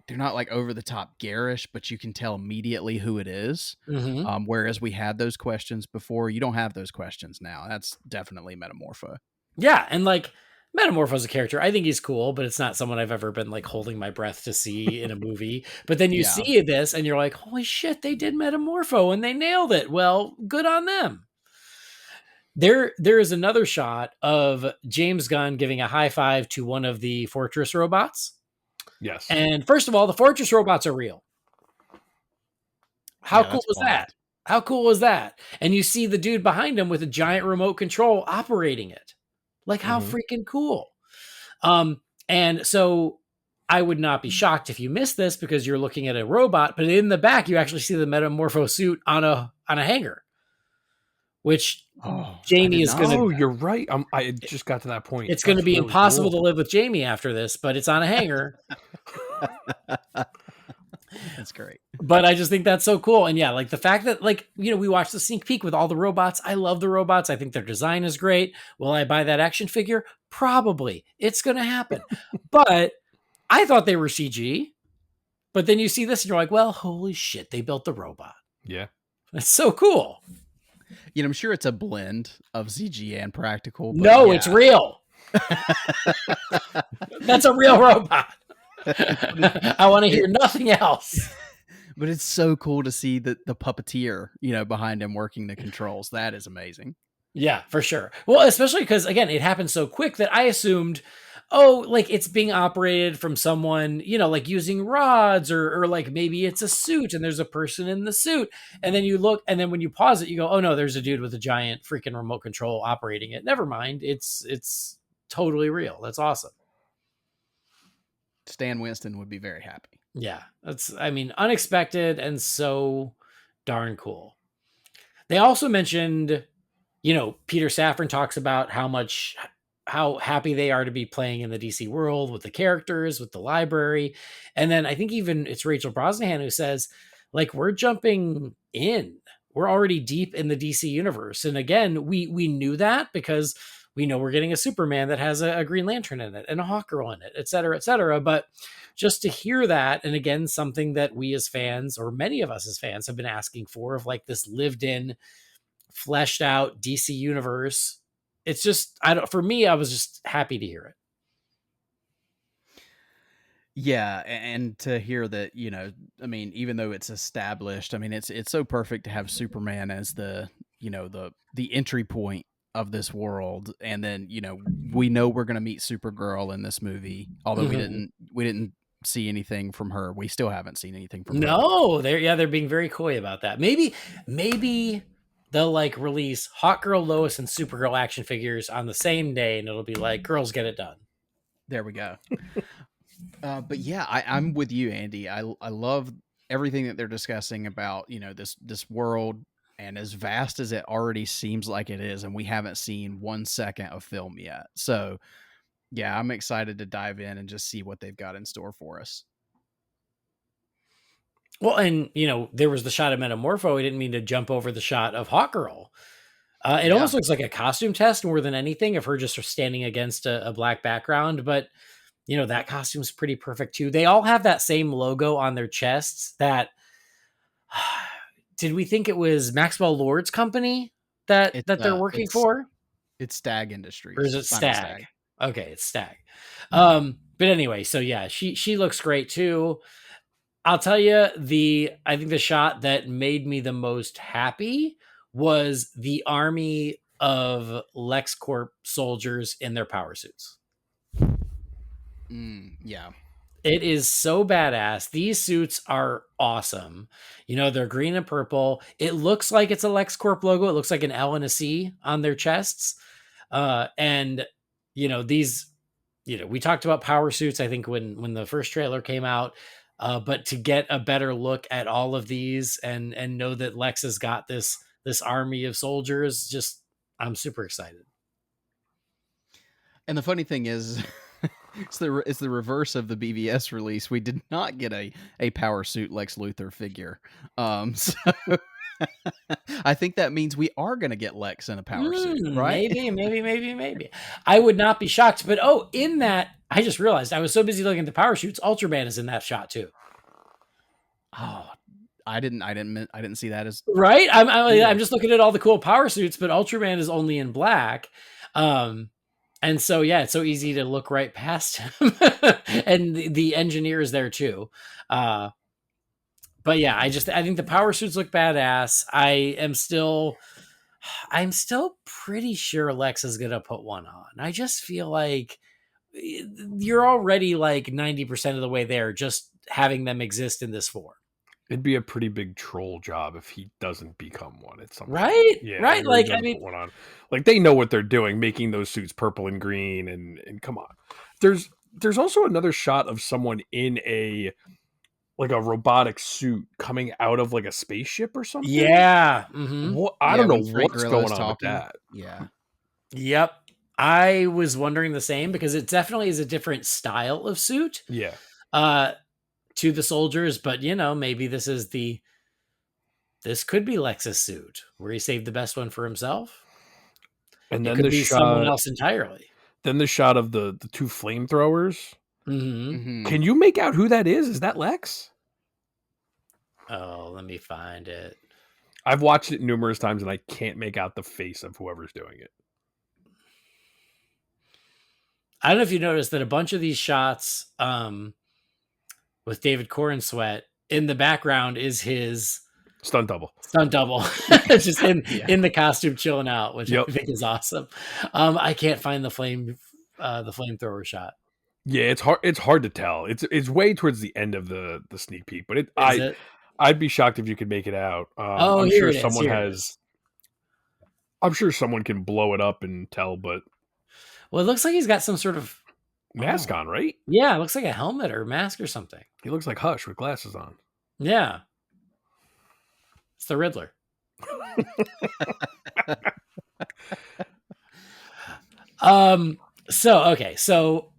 over the top garish, but you can tell immediately who it is. Mhm. Whereas we had those questions before, you don't have those questions now. That's definitely Metamorpho. Yeah, and like Metamorpho's a character. I think he's cool, but it's not someone I've ever been like holding my breath to see in a movie. But then you Yeah. see this and you're like, "Holy shit, they did Metamorpho and they nailed it." Well, good on them. There is another shot of James Gunn giving a high five to one of the Fortress robots. Yes. And first of all, the Fortress robots are real. How cool was that? How cool was that? And you see the dude behind him with a giant remote control operating it. Like, how freaking cool. And so I would not be shocked if you missed this because you're looking at a robot, but in the back you actually see the Metamorpho suit on a hanger, which Jamie is going to. Oh, you're right. I just got to that point. It's going to be really impossible to live with Jamie after this, but it's on a hanger. That's great. But I just think that's so cool. And yeah, like the fact that, like, you know, we watched the sneak peek with all the robots. I love the robots. I think their design is great. Will I buy that action figure? Probably. It's going to happen. But I thought they were CG. But then you see this and you're like, well, holy shit, they built the robot. Yeah. That's so cool. You know, I'm sure it's a blend of CG and practical. But no, yeah. It's real. That's a real robot. I want to hear nothing else. But it's so cool to see the puppeteer, you know, behind him working the controls. That is amazing. Yeah, for sure. Well, especially because, again, it happened so quick that I assumed, oh, like it's being operated from someone, you know, like using rods or like maybe it's a suit and there's a person in the suit. And then you look, and then when you pause it, you go, oh no, there's a dude with a giant freaking remote control operating it. Never mind. It's totally real. That's awesome. Stan Winston would be very happy. Yeah, that's, I mean, unexpected and so darn cool. They also mentioned, you know, Peter Safran talks about how happy they are to be playing in the DC world with the characters, with the library. And then I think even it's Rachel Brosnahan who says, like, we're jumping in. We're already deep in the DC universe. And again, we knew that because we know we're getting a Superman that has a Green Lantern in it and a Hawkgirl in it, et cetera, et cetera. But just to hear that, and again, something that we as fans, or many of us as fans, have been asking for, of like this lived in, fleshed out DC universe. It's just, for me, I was just happy to hear it. Yeah, and to hear that, you know, I mean, even though it's established, I mean, it's so perfect to have Superman as the, you know, the entry point of this world. And then, you know we're going to meet Supergirl in this movie, although we didn't see anything from her. We still haven't seen anything from her. No, they're being very coy about that. Maybe they'll like release Hawkgirl, Lois, and Supergirl action figures on the same day, and it'll be like, girls get it done. There we go. But yeah, I'm with you, Andy. I love everything that they're discussing about, you know, this world, and as vast as it already seems like it is, and we haven't seen 1 second of film yet. So yeah, I'm excited to dive in and just see what they've got in store for us. Well, and you know, there was the shot of Metamorpho. I didn't mean to jump over the shot of Hawkgirl. It almost looks like a costume test more than anything of her just standing against a black background. But, you know, that costume's pretty perfect too. They all have that same logo on their chests that, did we think it was Maxwell Lord's company that they're working for? It's Stag Industries. Or is it Stag? Okay, it's Stag. But anyway, so yeah, she looks great too. I'll tell you, I think the shot that made me the most happy was the army of LexCorp soldiers in their power suits. Yeah. It is so badass. These suits are awesome. You know, they're green and purple. It looks like it's a LexCorp logo. It looks like an L and a C on their chests. And, you know, these, you know, we talked about power suits, I think, when the first trailer came out. But to get a better look at all of these and know that Lex has got this army of soldiers, just, I'm super excited. And the funny thing is, it's the reverse of the BVS release. We did not get a power suit Lex Luthor figure. So I think that means we are going to get Lex in a power suit, right? Maybe. I would not be shocked. But in that, I just realized I was so busy looking at the power suits. Ultraman is in that shot too. Oh, I didn't see that as right. I'm just looking at all the cool power suits, but Ultraman is only in black. And so, yeah, it's so easy to look right past him. And the engineer is there too. But yeah, I think the power suits look badass. I'm still pretty sure Lex is going to put one on. I just feel like you're already like 90% of the way there, just having them exist in this form. It'd be a pretty big troll job if he doesn't become one at some point. Right? Yeah, right. Like, I mean, put one on. Like, they know what they're doing, making those suits purple and green, and come on. There's also another shot of someone in a robotic suit coming out of like a spaceship or something. Yeah. Mm-hmm. I don't know what's going on with that. Yeah. Yep. I was wondering the same because it definitely is a different style of suit. Yeah. To the soldiers, but you know, maybe this could be Lex's suit where he saved the best one for himself. And then it could be someone else entirely. Then the shot of the two flamethrowers. Mm-hmm. Mm-hmm. Can you make out who that is? Is that Lex? Oh, let me find it. I've watched it numerous times and I can't make out the face of whoever's doing it. I don't know if you noticed that a bunch of these shots, with David Corenswet in the background is his stunt double, just in the costume chilling out, which I think is awesome. I can't find the flamethrower shot. Yeah, it's hard to tell. It's way towards the end of the sneak peek, but I'd be shocked if you could make it out. I'm sure someone has. I'm sure someone can blow it up and tell, but well, it looks like he's got some sort of mask on, right? Yeah, it looks like a helmet or a mask or something. He looks like Hush with glasses on. Yeah. It's the Riddler. So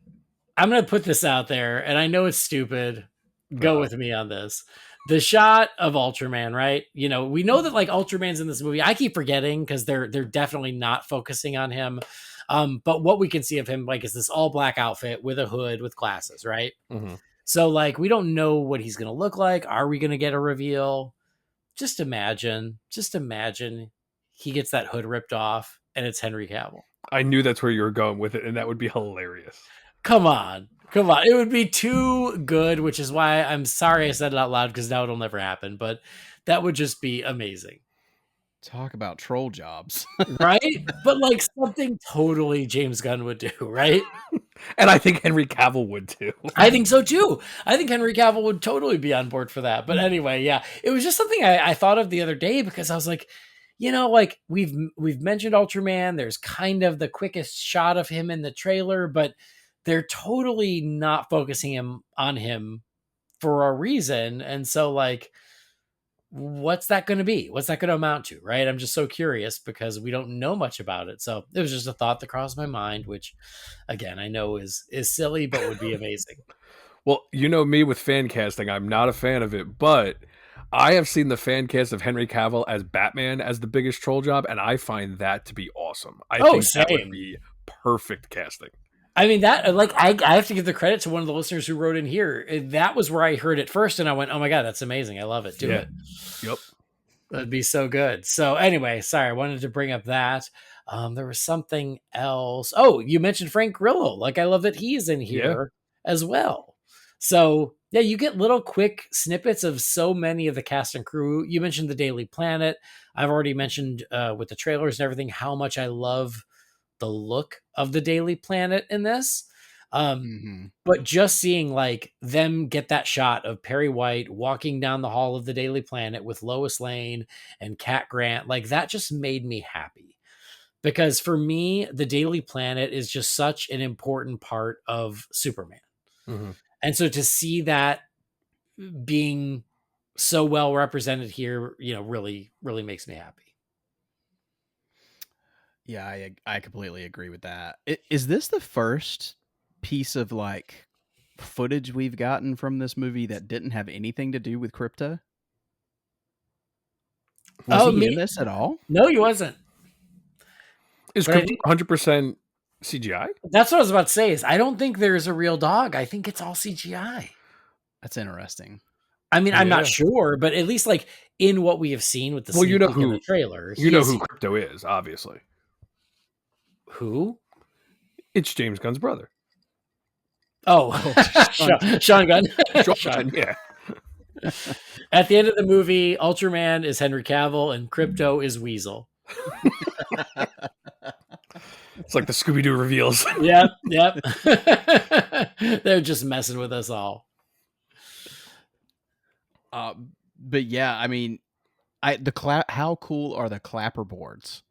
I'm going to put this out there, and I know it's stupid. Go with me on this. The shot of Ultraman, right? You know, we know that like Ultraman's in this movie. I keep forgetting because they're definitely not focusing on him. But what we can see of him, like, is this all black outfit with a hood with glasses, right? Mm-hmm. So, like, we don't know what he's going to look like. Are we going to get a reveal? Just imagine he gets that hood ripped off and it's Henry Cavill. I knew that's where you were going with it, and that would be hilarious. Come on. It would be too good, which is why I'm sorry I said it out loud because now it'll never happen. But that would just be amazing. Talk about troll jobs. Right? But like something totally James Gunn would do, right? And I think Henry Cavill would too. I think so too. I think Henry Cavill would totally be on board for that. But anyway, yeah, it was just something I thought of the other day because I was like, like we've mentioned Ultraman. There's kind of the quickest shot of him in the trailer, but they're totally not focusing on him for a reason. And so like, what's that going to be? What's that going to amount to? Right. I'm just so curious because we don't know much about it. So it was just a thought that crossed my mind, which again, I know is silly, but would be amazing. Well, you know me with fan casting. I'm not a fan of it, but I have seen the fan cast of Henry Cavill as Batman as the biggest troll job, and I find that to be awesome. I think that would be perfect casting. I mean, that like I have to give the credit to one of the listeners who wrote in here. That was where I heard it first, and I went, "Oh my god, that's amazing! I love it. Do it." Yep, that'd be so good. So anyway, sorry, I wanted to bring up that. There was something else. Oh, you mentioned Frank Grillo. Like, I love that he's in here as well. So yeah, you get little quick snippets of so many of the cast and crew. You mentioned the Daily Planet. I've already mentioned with the trailers and everything how much I love the look of the Daily Planet in this. But just seeing like them get that shot of Perry White walking down the hall of the Daily Planet with Lois Lane and Cat Grant, like that just made me happy. Because for me, the Daily Planet is just such an important part of Superman. Mm-hmm. And so to see that being so well represented here, really, really makes me happy. Yeah, I completely agree with that. Is this the first piece of like footage we've gotten from this movie that didn't have anything to do with Krypto? Was he in this at all? No, he wasn't. Is Krypto 100% CGI? That's what I was about to say. Is I don't think there's a real dog. I think it's all CGI. That's interesting. I mean, I'm not sure, but at least like in what we have seen with the sneak peek in the trailer, you know who Krypto is, obviously. Who? It's James Gunn's brother. Oh, Sean Gunn. Sean, yeah. At the end of the movie, Ultraman is Henry Cavill and Krypto is Weasel. It's like the Scooby-Doo reveals. Yep. They're just messing with us all. But yeah, I mean, how cool are the clapper boards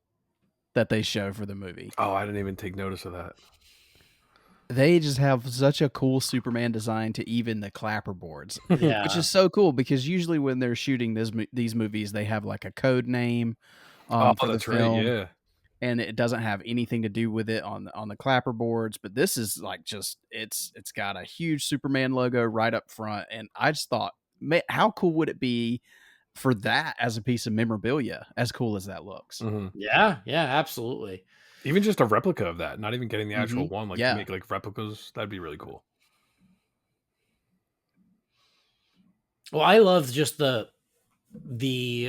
that they show for the movie? Oh, I didn't even take notice of that. They just have such a cool Superman design to even the clapper boards, yeah. Which is so cool because usually when they're shooting these movies, they have like a code name for the film, right, yeah. And it doesn't have anything to do with it on the clapper boards. But this is like just it's got a huge Superman logo right up front, and I just thought, man, how cool would it be for that as a piece of memorabilia? As cool as that looks, yeah, absolutely. Even just a replica of that, not even getting the actual one, like to make like replicas, that'd be really cool. Well, I love just the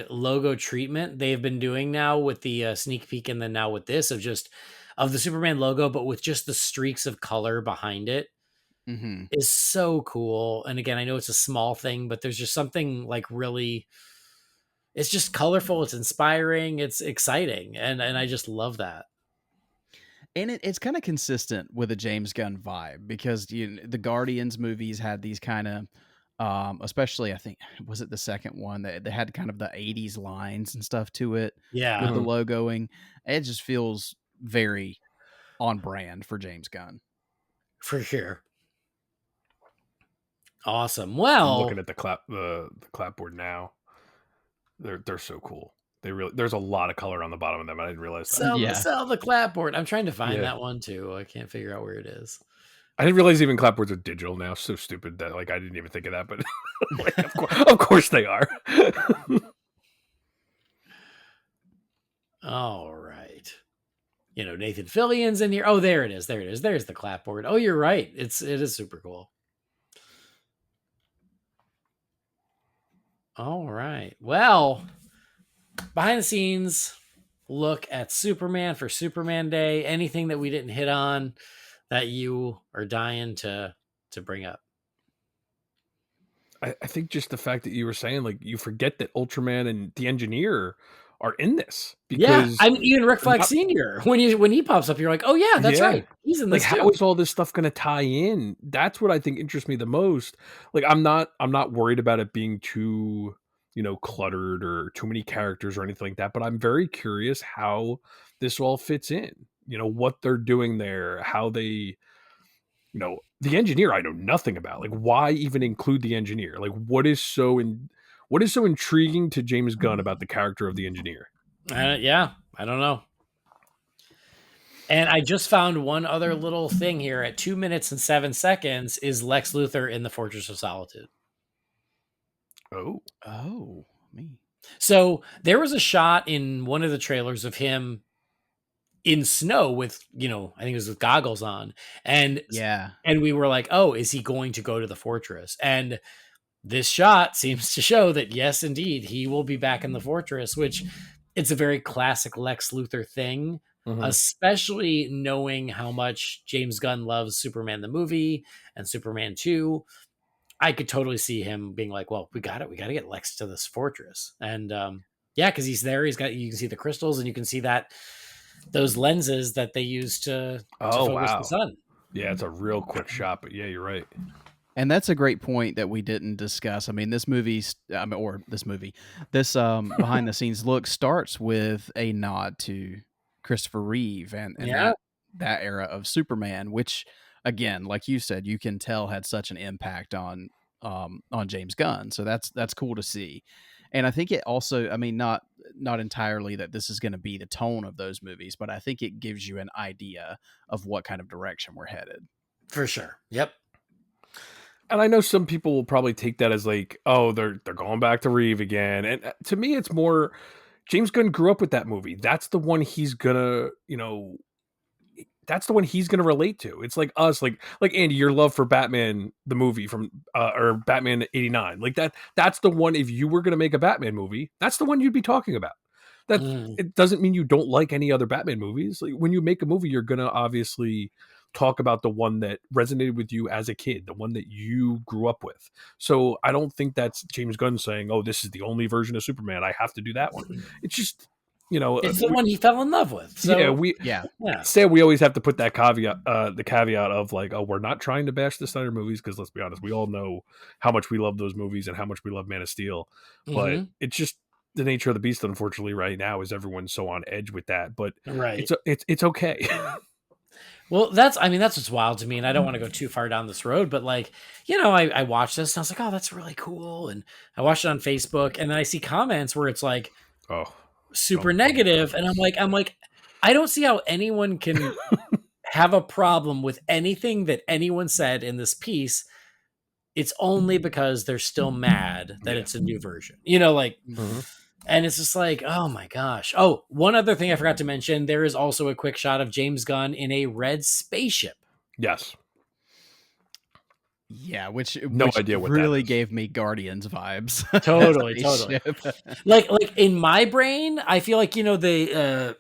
logo treatment they've been doing now with the sneak peek, and then now with this of the Superman logo, but with just the streaks of color behind it is so cool. And again, I know it's a small thing, but there's just something like really, it's just colorful. It's inspiring. It's exciting. And I just love that. And it's kind of consistent with a James Gunn vibe because the Guardians movies had these kind of, especially I think, was it the second one that they had kind of the 80s lines and stuff to it with the logoing. It just feels very on brand for James Gunn. For sure. Awesome. Well, I'm looking at the clapboard now. They're so cool. There's a lot of color on the bottom of them. I didn't realize that. Sell the clapboard. I'm trying to find that one too. I can't figure out where it is. I didn't realize even clapboards are digital now. So stupid that like I didn't even think of that, but like, of course they are. All right. Nathan Fillion's in here. Oh, there it is. There's the clapboard. Oh, you're right. It is super cool. All right. Well, behind the scenes look at Superman for Superman Day. Anything that we didn't hit on that you are dying to bring up? I think just the fact that you were saying, like, you forget that Ultraman and the Engineer are in this. Because I mean, even Rick Flag Sr. When he pops up, you're like, oh yeah, that's right. He's in this too. How is all this stuff going to tie in? That's what I think interests me the most. Like, I'm not worried about it being too cluttered or too many characters or anything like that. But I'm very curious how this all fits in. What they're doing there, how they, the engineer I know nothing about. Like, why even include the engineer? Like, what is so intriguing to James Gunn about the character of the engineer? Yeah, I don't know. And I just found one other little thing here at 2 minutes and 7 seconds is Lex Luthor in the Fortress of Solitude. Oh, me. So there was a shot in one of the trailers of him in snow with, I think it was with goggles on. And we were like, oh, is he going to go to the fortress? And this shot seems to show that, yes, indeed, he will be back in the fortress, which it's a very classic Lex Luthor thing, especially knowing how much James Gunn loves Superman the movie and Superman 2. I could totally see him being like, well, we got to get Lex to this fortress. And yeah, because he's there. You can see the crystals and you can see those lenses that they use to focus the sun. Yeah, it's a real quick shot, but yeah, you're right. And that's a great point that we didn't discuss. I mean, this behind the scenes look starts with a nod to Christopher Reeve and that era of Superman, which, again, like you said, you can tell had such an impact on James Gunn. So that's cool to see. And I think it also, I mean, not entirely that this is going to be the tone of those movies, but I think it gives you an idea of what kind of direction we're headed. For sure. Yep. And I know some people will probably take that as like, oh, they're going back to Reeve again. And to me, it's more James Gunn grew up with that movie. That's the one he's gonna, that's the one he's gonna relate to. It's like us, like Andy, your love for Batman the movie from or Batman '89, like that's the one. If you were gonna make a Batman movie, that's the one you'd be talking about. That it doesn't mean you don't like any other Batman movies. Like, when you make a movie, you're gonna obviously talk about the one that resonated with you as a kid, the one that you grew up with. So I don't think that's James Gunn saying, oh, this is the only version of Superman, I have to do that one. It's just, it's the one he fell in love with. So we always have to put that caveat, the caveat of like, oh, we're not trying to bash the Snyder movies, because let's be honest, we all know how much we love those movies and how much we love Man of Steel. But it's just the nature of the beast, unfortunately, right now, is everyone's so on edge with that. But it's okay. Well, that's what's wild to me, and I don't want to go too far down this road, but like, I watched this and I was like, oh, that's really cool. And I watched it on Facebook, and then I see comments where it's like, super negative. And I'm like, I don't see how anyone can have a problem with anything that anyone said in this piece. It's only because they're still mad that it's a new version, and it's just like, oh my gosh. Oh, one other thing I forgot to mention, there is also a quick shot of James Gunn in a red spaceship. Yes. Yeah, which idea what really gave me Guardians vibes. Totally. like in my brain, I feel like, Mr.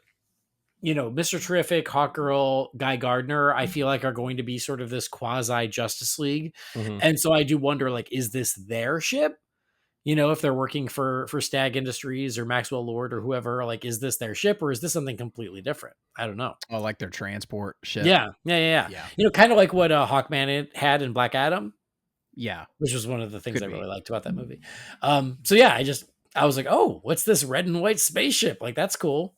Terrific, Hawkgirl, Guy Gardner, I feel like are going to be sort of this quasi Justice League. And so I do wonder, like, is this their ship? If they're working for Stag Industries or Maxwell Lord or whoever, like, is this their ship or is this something completely different? I don't know. Oh, like their transport ship. Yeah. Kind of like what Hawkman had in Black Adam. Yeah. Which was one of the things I really liked about that movie. So yeah, I was like, oh, what's this red and white spaceship? Like, that's cool.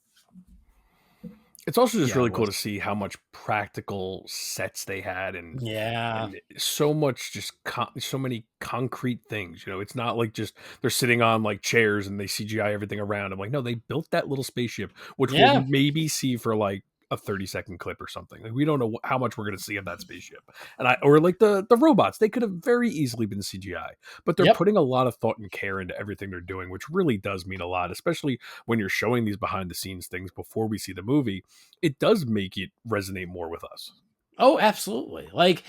It's also just really cool to see how much practical sets they had, and so much so many concrete things. It's not like just they're sitting on like chairs and they CGI everything around. I'm like, no, they built that little spaceship, which we'll maybe see for like a 30-second clip or something. Like, we don't know how much we're going to see of that spaceship. Or like the robots, they could have very easily been CGI, but they're putting a lot of thought and care into everything they're doing, which really does mean a lot, especially when you're showing these behind the scenes things before we see the movie. It does make it resonate more with us. Oh, absolutely. Like,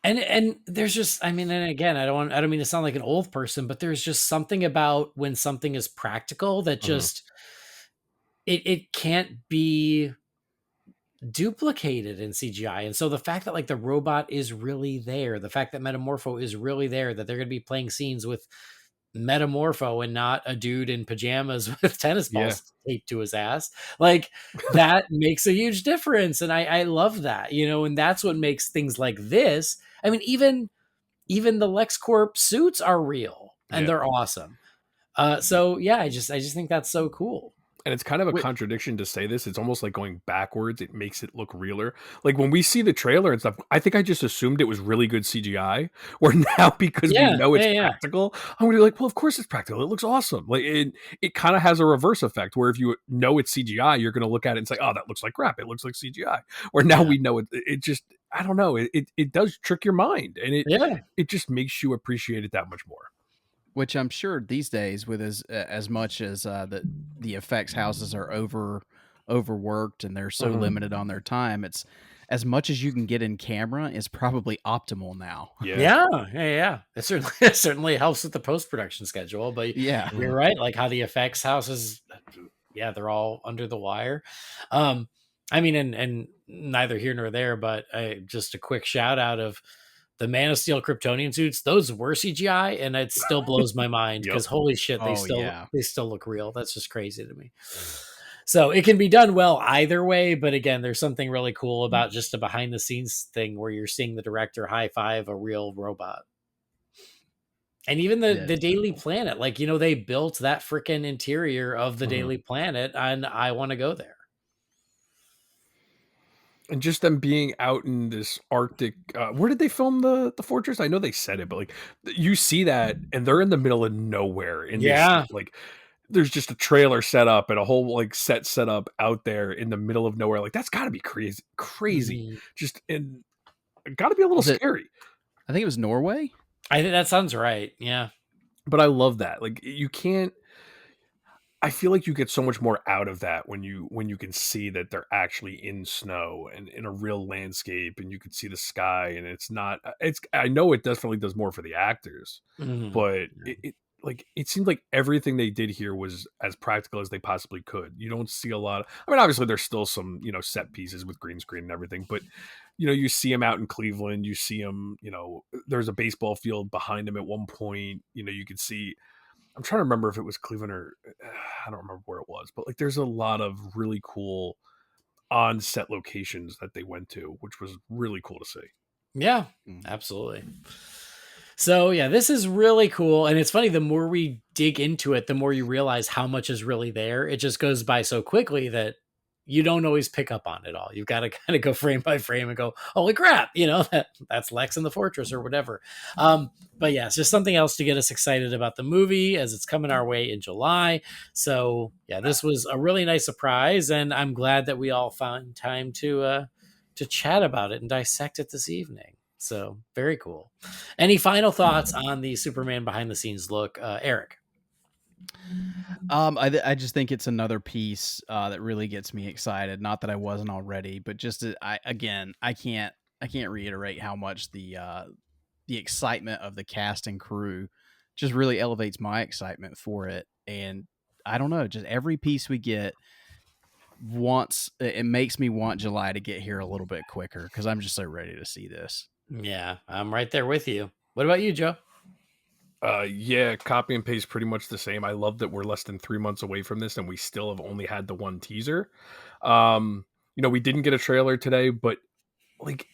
and there's just, and again, I don't mean to sound like an old person, but there's just something about when something is practical that just, it can't be duplicated in CGI. And so the fact that like the robot is really there, the fact that Metamorpho is really there, that they're going to be playing scenes with Metamorpho and not a dude in pajamas with tennis balls taped to his ass, like, that makes a huge difference. And I love that, and that's what makes things like this. Even the LexCorp suits are real and they're awesome. So yeah, I just think that's so cool. And it's kind of a contradiction to say this. It's almost like going backwards. It makes it look realer. Like when we see the trailer and stuff, I think I just assumed it was really good CGI. Where now, because we Yeah, know it's yeah. practical, I'm gonna be like, well, of course it's practical. It looks awesome. Like it kind of has a reverse effect where if you know it's CGI, you're gonna look at it and say, oh, that looks like crap. It looks like CGI. Where now we know it just, I don't know. It does trick your mind, and it just makes you appreciate it that much more. Which I'm sure these days, with as much as the effects houses are overworked and they're so limited on their time, it's as much as you can get in camera is probably optimal now. Yeah. It certainly helps with the post production schedule. But you're right, like how the effects houses, they're all under the wire. I mean, and neither here nor there, but just a quick shout out of the Man of Steel Kryptonian suits. Those were CGI, and it still blows my mind because holy shit, they still look real. That's just crazy to me. So it can be done well either way, but again, there's something really cool about just a behind the scenes thing where you're seeing the director high five a real robot. And even the Daily Planet, like, they built that freaking interior of the Daily Planet, and I want to go there. And just them being out in this Arctic, where did they film the fortress? I know they said it, but like you see that, and they're in the middle of nowhere. And like there's just a trailer set up and a whole like set up out there in the middle of nowhere. Like that's got to be crazy. Just and got to be a little scary. I think it was Norway. I think that sounds right. Yeah, but I love that. Like you can't. I feel like you get so much more out of that when you can see that they're actually in snow and in a real landscape, and you can see the sky, and it's not. It's I know it definitely does more for the actors, but it seemed like everything they did here was as practical as they possibly could. You don't see a lot of, I mean, obviously there's still some set pieces with green screen and everything, but you see them out in Cleveland. You see them. There's a baseball field behind them at one point. You could see. I'm trying to remember if it was Cleveland or I don't remember where it was, but like there's a lot of really cool on-set locations that they went to, which was really cool to see. Yeah, absolutely. So yeah, this is really cool. And it's funny, the more we dig into it, the more you realize how much is really there. It just goes by so quickly that you don't always pick up on it all. You've got to kind of go frame by frame and go, holy crap, that's Lex in the Fortress or whatever. But yeah, it's just something else to get us excited about the movie as it's coming our way in July. So yeah, this was a really nice surprise, and I'm glad that we all found time to chat about it and dissect it this evening. So very cool. Any final thoughts on the Superman behind the scenes look, Eric? I just think it's another piece that really gets me excited. Not that I wasn't already, but just I can't reiterate how much the excitement of the cast and crew just really elevates my excitement for it. And I don't know, just every piece we get it makes me want July to get here a little bit quicker because I'm just so ready to see this. Yeah, I'm right there with you. What about you, Joe? Yeah, copy and paste pretty much the same. I love that we're less than 3 months away from this and we still have only had the one teaser. We didn't get a trailer today, but like,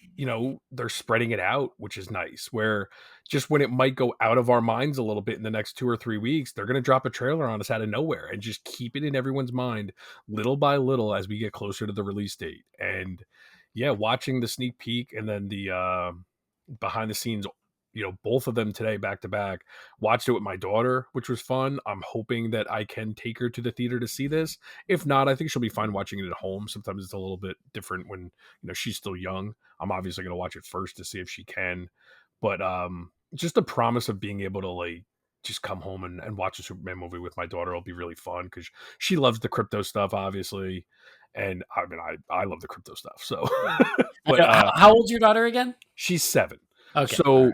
they're spreading it out, which is nice, where just when it might go out of our minds a little bit in the next 2 or 3 weeks, they're going to drop a trailer on us out of nowhere and just keep it in everyone's mind little by little as we get closer to the release date. And yeah, watching the sneak peek and then the behind the scenes, both of them today back to back, watched it with my daughter, which was fun. I'm hoping that I can take her to the theater to see this. If not, I think she'll be fine watching it at home. Sometimes it's a little bit different when, she's still young. I'm obviously going to watch it first to see if she can, but just the promise of being able to like just come home and watch a Superman movie with my daughter will be really fun because she loves the crypto stuff, obviously. And I mean, I love the crypto stuff. So, but how old's your daughter again? She's 7. Okay. So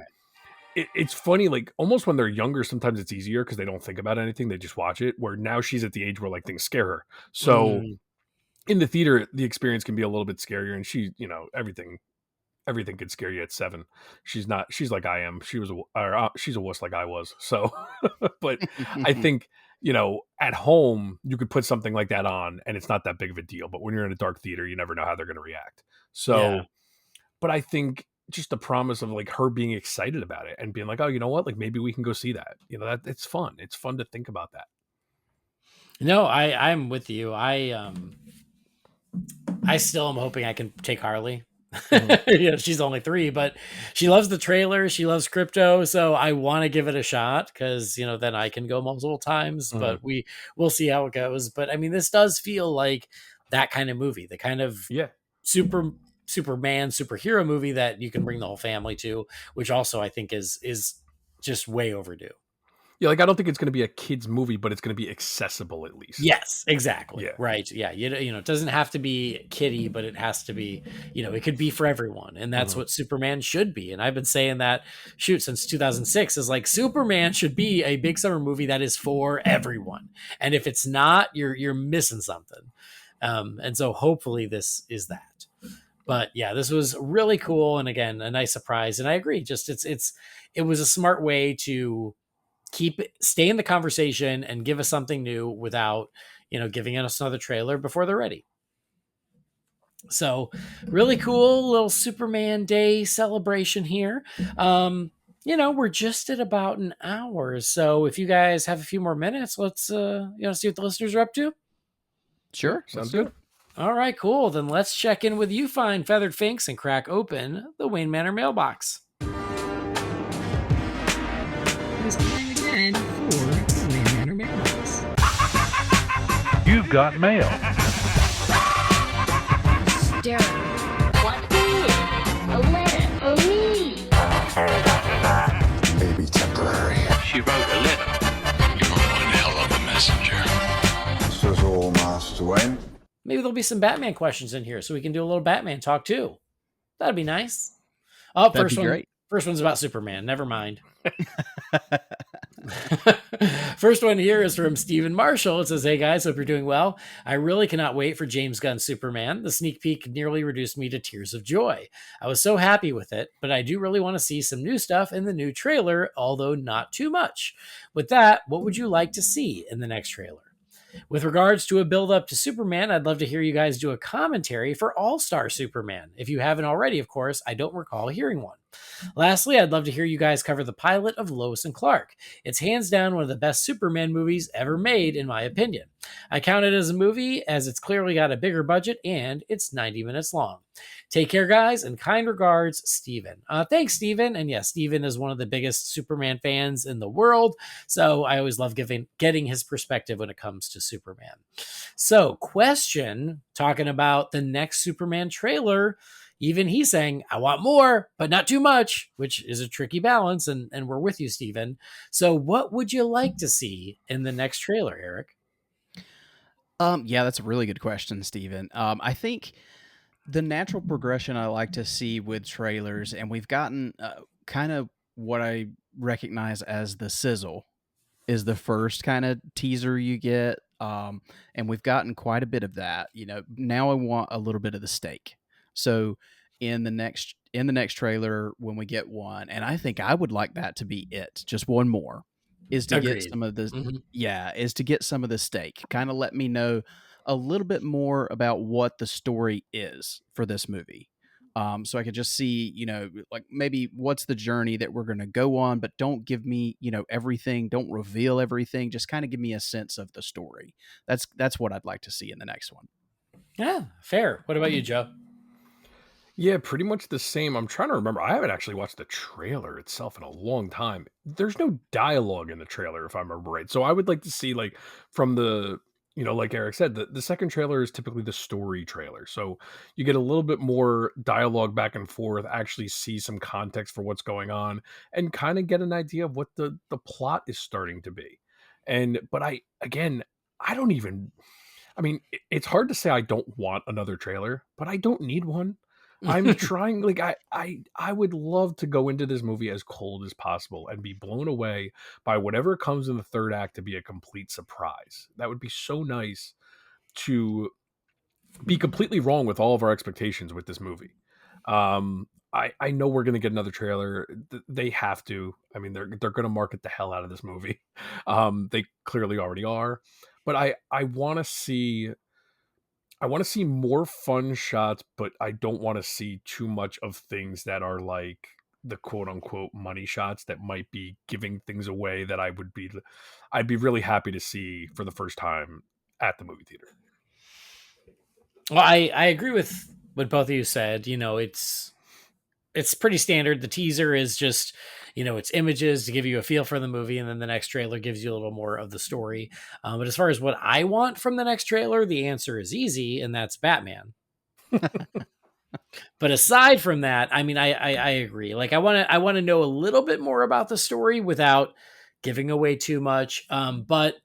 it's funny, like almost when they're younger, sometimes it's easier because they don't think about anything. They just watch it, where now she's at the age where like things scare her. So in the theater, the experience can be a little bit scarier, and she, everything could scare you at 7. She's like I am. She's a wuss like I was. So, but I think, at home you could put something like that on and it's not that big of a deal. But when you're in a dark theater, you never know how they're going to react. So, but I think just the promise of like her being excited about it and being like, oh, you know what, like maybe we can go see that. That it's fun. It's fun to think about that. No, I'm with you. I still am hoping I can take Harley. She's only 3, but she loves the trailer. She loves crypto, so I want to give it a shot because then I can go multiple times. But we'll see how it goes. But I mean, this does feel like that kind of movie, the kind of Superman superhero movie that you can bring the whole family to, which also I think is just way overdue. Yeah, like I don't think it's going to be a kids movie, but it's going to be accessible at least. Yes, exactly. Yeah. Right. Yeah. It doesn't have to be kiddie, but it has to be, it could be for everyone. And that's what Superman should be. And I've been saying that since 2006 is like Superman should be a big summer movie that is for everyone. And if it's not, you're missing something. And so hopefully this is that. But yeah, this was really cool. And again, a nice surprise. And I agree. Just it was a smart way to stay in the conversation and give us something new without, giving us another trailer before they're ready. So really cool little Superman Day celebration here. We're just at about an hour. So if you guys have a few more minutes, let's, see what the listeners are up to. Sure. Sounds good. All right, cool. Then let's check in with you, fine feathered finks, and crack open the Wayne Manor mailbox. It's time again for the Wayne Manor mailbox. You've got mail. What is a letter for me? Maybe temporary. She wrote a letter. You're one hell of a messenger. Sizzle, Master Wayne. Maybe there'll be some Batman questions in here so we can do a little Batman talk too. That'd be nice. Oh, That'd be great. First one's about Superman. Never mind. First one here is from Stephen Marshall. It says, hey guys, hope you're doing well. I really cannot wait for James Gunn's Superman. The sneak peek nearly reduced me to tears of joy. I was so happy with it, but I do really want to see some new stuff in the new trailer, although not too much. With that, what would you like to see in the next trailer? With regards to a build-up to Superman, I'd love to hear you guys do a commentary for All-Star Superman. If you haven't already, of course, I don't recall hearing one. Lastly, I'd love to hear you guys cover the pilot of Lois and Clark. It's hands down one of the best Superman movies ever made, in my opinion. I count it as a movie as it's clearly got a bigger budget and it's 90 minutes long. Take care, guys, and kind regards, Steven. Thanks, Steven. And yes, Steven is one of the biggest Superman fans in the world, so I always love getting his perspective when it comes to Superman. So, question, talking about the next Superman trailer, even he's saying, I want more, but not too much, which is a tricky balance, and we're with you, Steven. So what would you like to see in the next trailer, Eric? Yeah, that's a really good question, Steven. I think the natural progression I like to see with trailers, and we've gotten kind of what I recognize as the sizzle, is the first kind of teaser you get, and we've gotten quite a bit of that. Now I want a little bit of the steak. So in the next trailer, when we get one, and I think I would like that to be it, just one more, is to Agreed. get some of the is to get some of the steak. Kind of let me know a little bit more about what the story is for this movie. So I could just see, like maybe what's the journey that we're going to go on, but don't give me, everything. Don't reveal everything. Just kind of give me a sense of the story. That's what I'd like to see in the next one. Yeah, fair. What about you, Joe? Yeah, pretty much the same. I'm trying to remember. I haven't actually watched the trailer itself in a long time. There's no dialogue in the trailer, if I remember right. So I would like to see, like, from the, like Eric said, the second trailer is typically the story trailer. So you get a little bit more dialogue back and forth, actually see some context for what's going on, and kind of get an idea of what the plot is starting to be. But it's hard to say I don't want another trailer, but I don't need one. I'm trying, like, I would love to go into this movie as cold as possible and be blown away by whatever comes in the third act to be a complete surprise. That would be so nice to be completely wrong with all of our expectations with this movie. I know we're going to get another trailer. They have to. I mean, they're going to market the hell out of this movie. They clearly already are. But I want to see I want to see more fun shots, but I don't want to see too much of things that are like the quote unquote money shots that might be giving things away that I'd be really happy to see for the first time at the movie theater. Well, I agree with what both of you said. You know, it's pretty standard. The teaser is just, you know, it's images to give you a feel for the movie, and then the next trailer gives you a little more of the story. But as far as what I want from the next trailer, the answer is easy, and that's Batman. But aside from that, I mean, I agree. Like, I want to know a little bit more about the story without giving away too much. But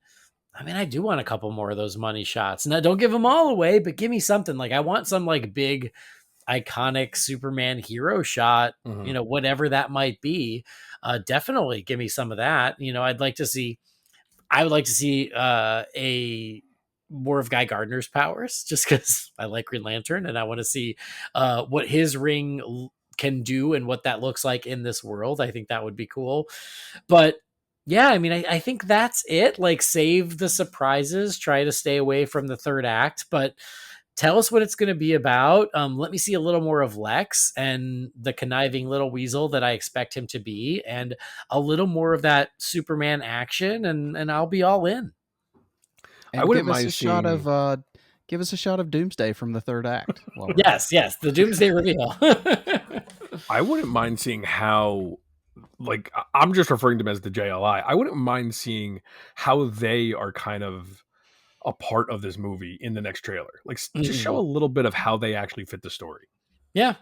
I mean, I do want a couple more of those money shots. Now, don't give them all away, but give me something. Like, I want some like big, iconic Superman hero shot. You know, whatever that might be. Definitely give me some of that. You know, I would like to see a more of Guy Gardner's powers, just because I like Green Lantern and I want to see what his ring can do and what that looks like in this world. I think that would be cool. But yeah, I mean, I think that's it. Like, save the surprises, try to stay away from the third act, but tell us what it's going to be about. Let me see a little more of Lex and the conniving little weasel that I expect him to be, and a little more of that Superman action, and I'll be all in. And I wouldn't give us mind a shot seeing- of give us a shot of Doomsday from the third act. while we're- Yes, the Doomsday reveal. I wouldn't mind seeing how, like, I'm just referring to them as the JLI. I wouldn't mind seeing how they are kind of a part of this movie in the next trailer. Like, just show a little bit of how they actually fit the story. Yeah.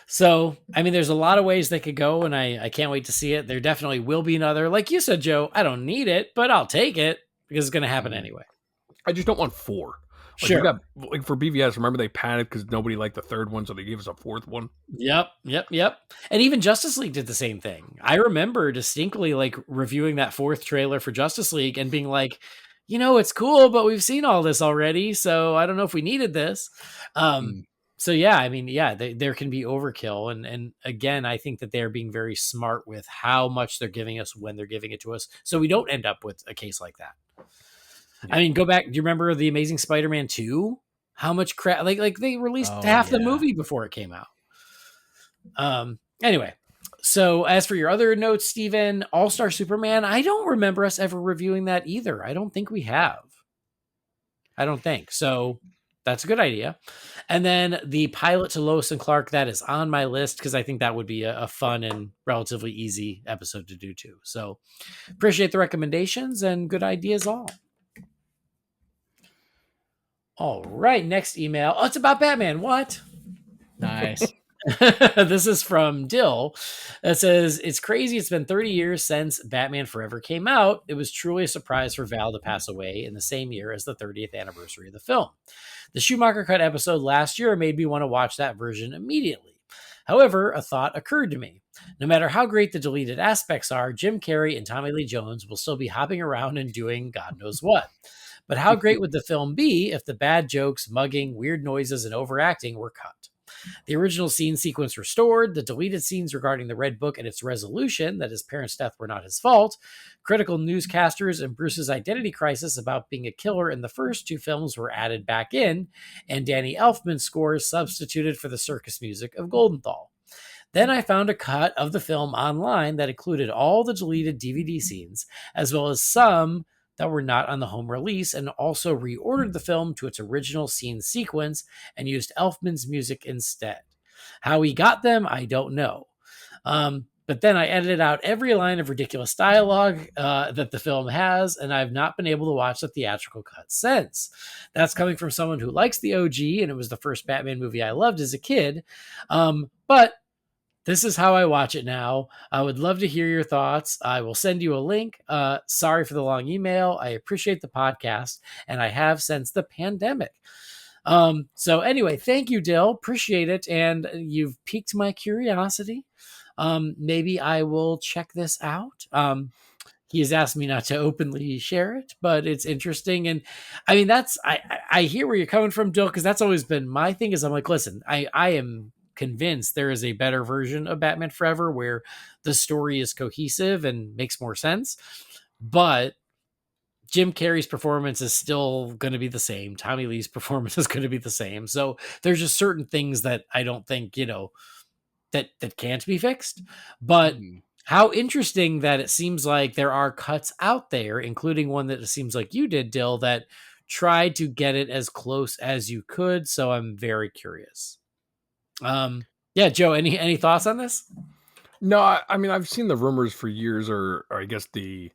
So, I mean, there's a lot of ways they could go, and I can't wait to see it. There definitely will be another. Like you said, Joe, I don't need it, but I'll take it because it's going to happen anyway. I just don't want 4. Like, Sure. we got, like, for BVS, remember they panicked because nobody liked the third one, so they gave us a 4th one. Yep. And even Justice League did the same thing. I remember distinctly like reviewing that 4th trailer for Justice League and being like, you know, it's cool, but we've seen all this already, so I don't know if we needed this. So yeah, I mean, yeah, there can be overkill, and again, I think that they're being very smart with how much they're giving us when they're giving it to us, so we don't end up with a case like that. Yeah. I mean, go back. Do you remember the Amazing Spider-Man 2? How much crap? Like they released half the movie before it came out. Anyway, so as for your other notes, Steven, All-Star Superman, I don't remember us ever reviewing that either. I don't think we have. I don't think so. That's a good idea. And then the pilot to Lois and Clark, that is on my list because I think that would be a fun and relatively easy episode to do too. So appreciate the recommendations and good ideas all. All right, next email. Oh, it's about Batman. What? Nice. This is from Dill. It says, it's crazy. It's been 30 years since Batman Forever came out. It was truly a surprise for Val to pass away in the same year as the 30th anniversary of the film. The Schumacher Cut episode last year made me want to watch that version immediately. However, a thought occurred to me. No matter how great the deleted aspects are, Jim Carrey and Tommy Lee Jones will still be hopping around and doing God knows what. But how great would the film be if the bad jokes, mugging, weird noises, and overacting were cut? The original scene sequence restored, the deleted scenes regarding the Red Book and its resolution that his parents' death were not his fault, critical newscasters and Bruce's identity crisis about being a killer in the first 2 films were added back in, and Danny Elfman's scores substituted for the circus music of Goldenthal. Then I found a cut of the film online that included all the deleted DVD scenes, as well as some that were not on the home release, and also reordered the film to its original scene sequence and used Elfman's music instead. How he got them, I don't know. But then I edited out every line of ridiculous dialogue that the film has, and I've not been able to watch the theatrical cut since. That's coming from someone who likes the OG, and it was the first Batman movie I loved as a kid. But this is how I watch it now. I would love to hear your thoughts. I will send you a link. Sorry for the long email. I appreciate the podcast, and I have since the pandemic. So anyway, thank you, Dill. Appreciate it. And you've piqued my curiosity. Maybe I will check this out. He has asked me not to openly share it, but it's interesting. And I mean, I hear where you're coming from, Dill, because that's always been my thing is I'm like, listen, I am convinced there is a better version of Batman Forever where the story is cohesive and makes more sense. But Jim Carrey's performance is still going to be the same. Tommy Lee's performance is going to be the same. So there's just certain things that I don't think, that can't be fixed. But Mhm. how interesting that it seems like there are cuts out there, including one that it seems like you did, Dill, that tried to get it as close as you could. So I'm very curious. Yeah, Joe, any thoughts on this? No, I mean I've seen the rumors for years, or I guess the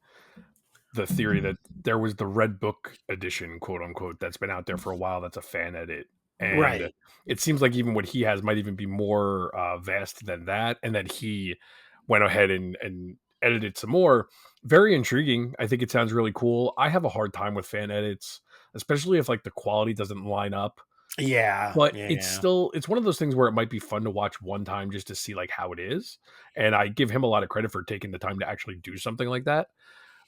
theory that there was the Red Book edition, quote unquote, that's been out there for a while. That's a fan edit, and Right. it seems like even what he has might even be more vast than that, and that he went ahead and edited some more. Very intriguing. I think it sounds really cool. I have a hard time with fan edits, especially if like the quality doesn't line up. Yeah. But Yeah. it's one of those things where it might be fun to watch one time just to see like how it is. And I give him a lot of credit for taking the time to actually do something like that.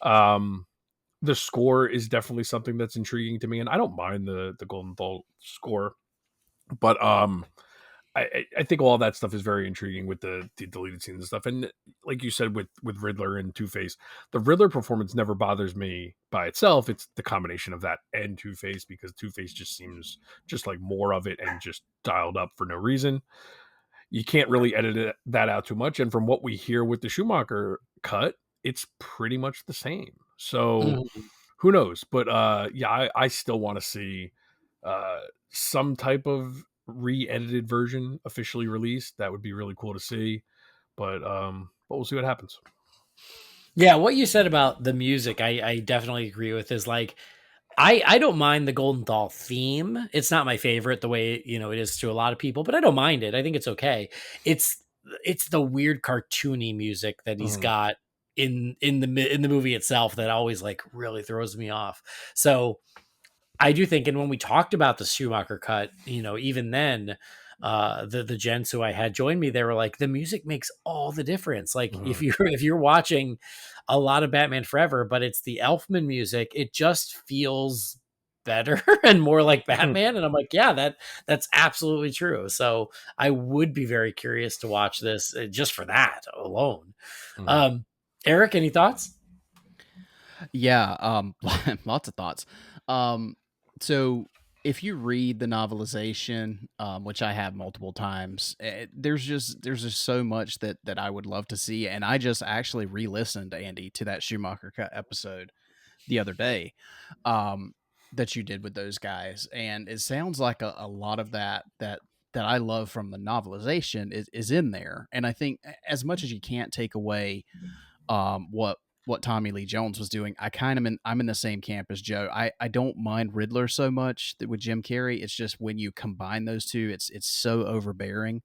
Um, the score is definitely something that's intriguing to me, and I don't mind the Golden Ball score, but I think all that stuff is very intriguing with the deleted scenes and stuff. And like you said, with Riddler and Two Face, the Riddler performance never bothers me by itself. It's the combination of that and Two Face, because Two Face just seems just like more of it and just dialed up for no reason. You can't really that out too much. And from what we hear with the Schumacher cut, it's pretty much the same. So Mhm. who knows? But yeah, I still want to see uh, some type of re-edited version officially released. That would be really cool to see. But we'll see what happens. Yeah, what you said about the music, I definitely agree with. Is like I don't mind the Golden Doll theme. It's not my favorite the way it is to a lot of people, but I don't mind it. I think it's okay. It's it's the weird cartoony music that he's Mhm. got in the movie itself that always like really throws me off. So I do think, and when we talked about the Schumacher cut, even then, the gents who I had join me, they were like, the music makes all the difference. Like if Mhm. you're watching a lot of Batman Forever, but it's the Elfman music, it just feels better and more like Batman. And I'm like, yeah, that's absolutely true. So I would be very curious to watch this just for that alone. Mhm. Um, Eric, any thoughts? Yeah, lots of thoughts. Um, so if you read the novelization, which I have multiple times, there's just so much that I would love to see, and I just actually re-listened, Andy, to that Schumacher cut episode the other day, um, that you did with those guys, and it sounds like a lot of that I love from the novelization is in there, and I think as much as you can't take away what Tommy Lee Jones was doing, I'm in the same camp as Joe. I don't mind Riddler so much with Jim Carrey. It's just when you combine those two, it's so overbearing.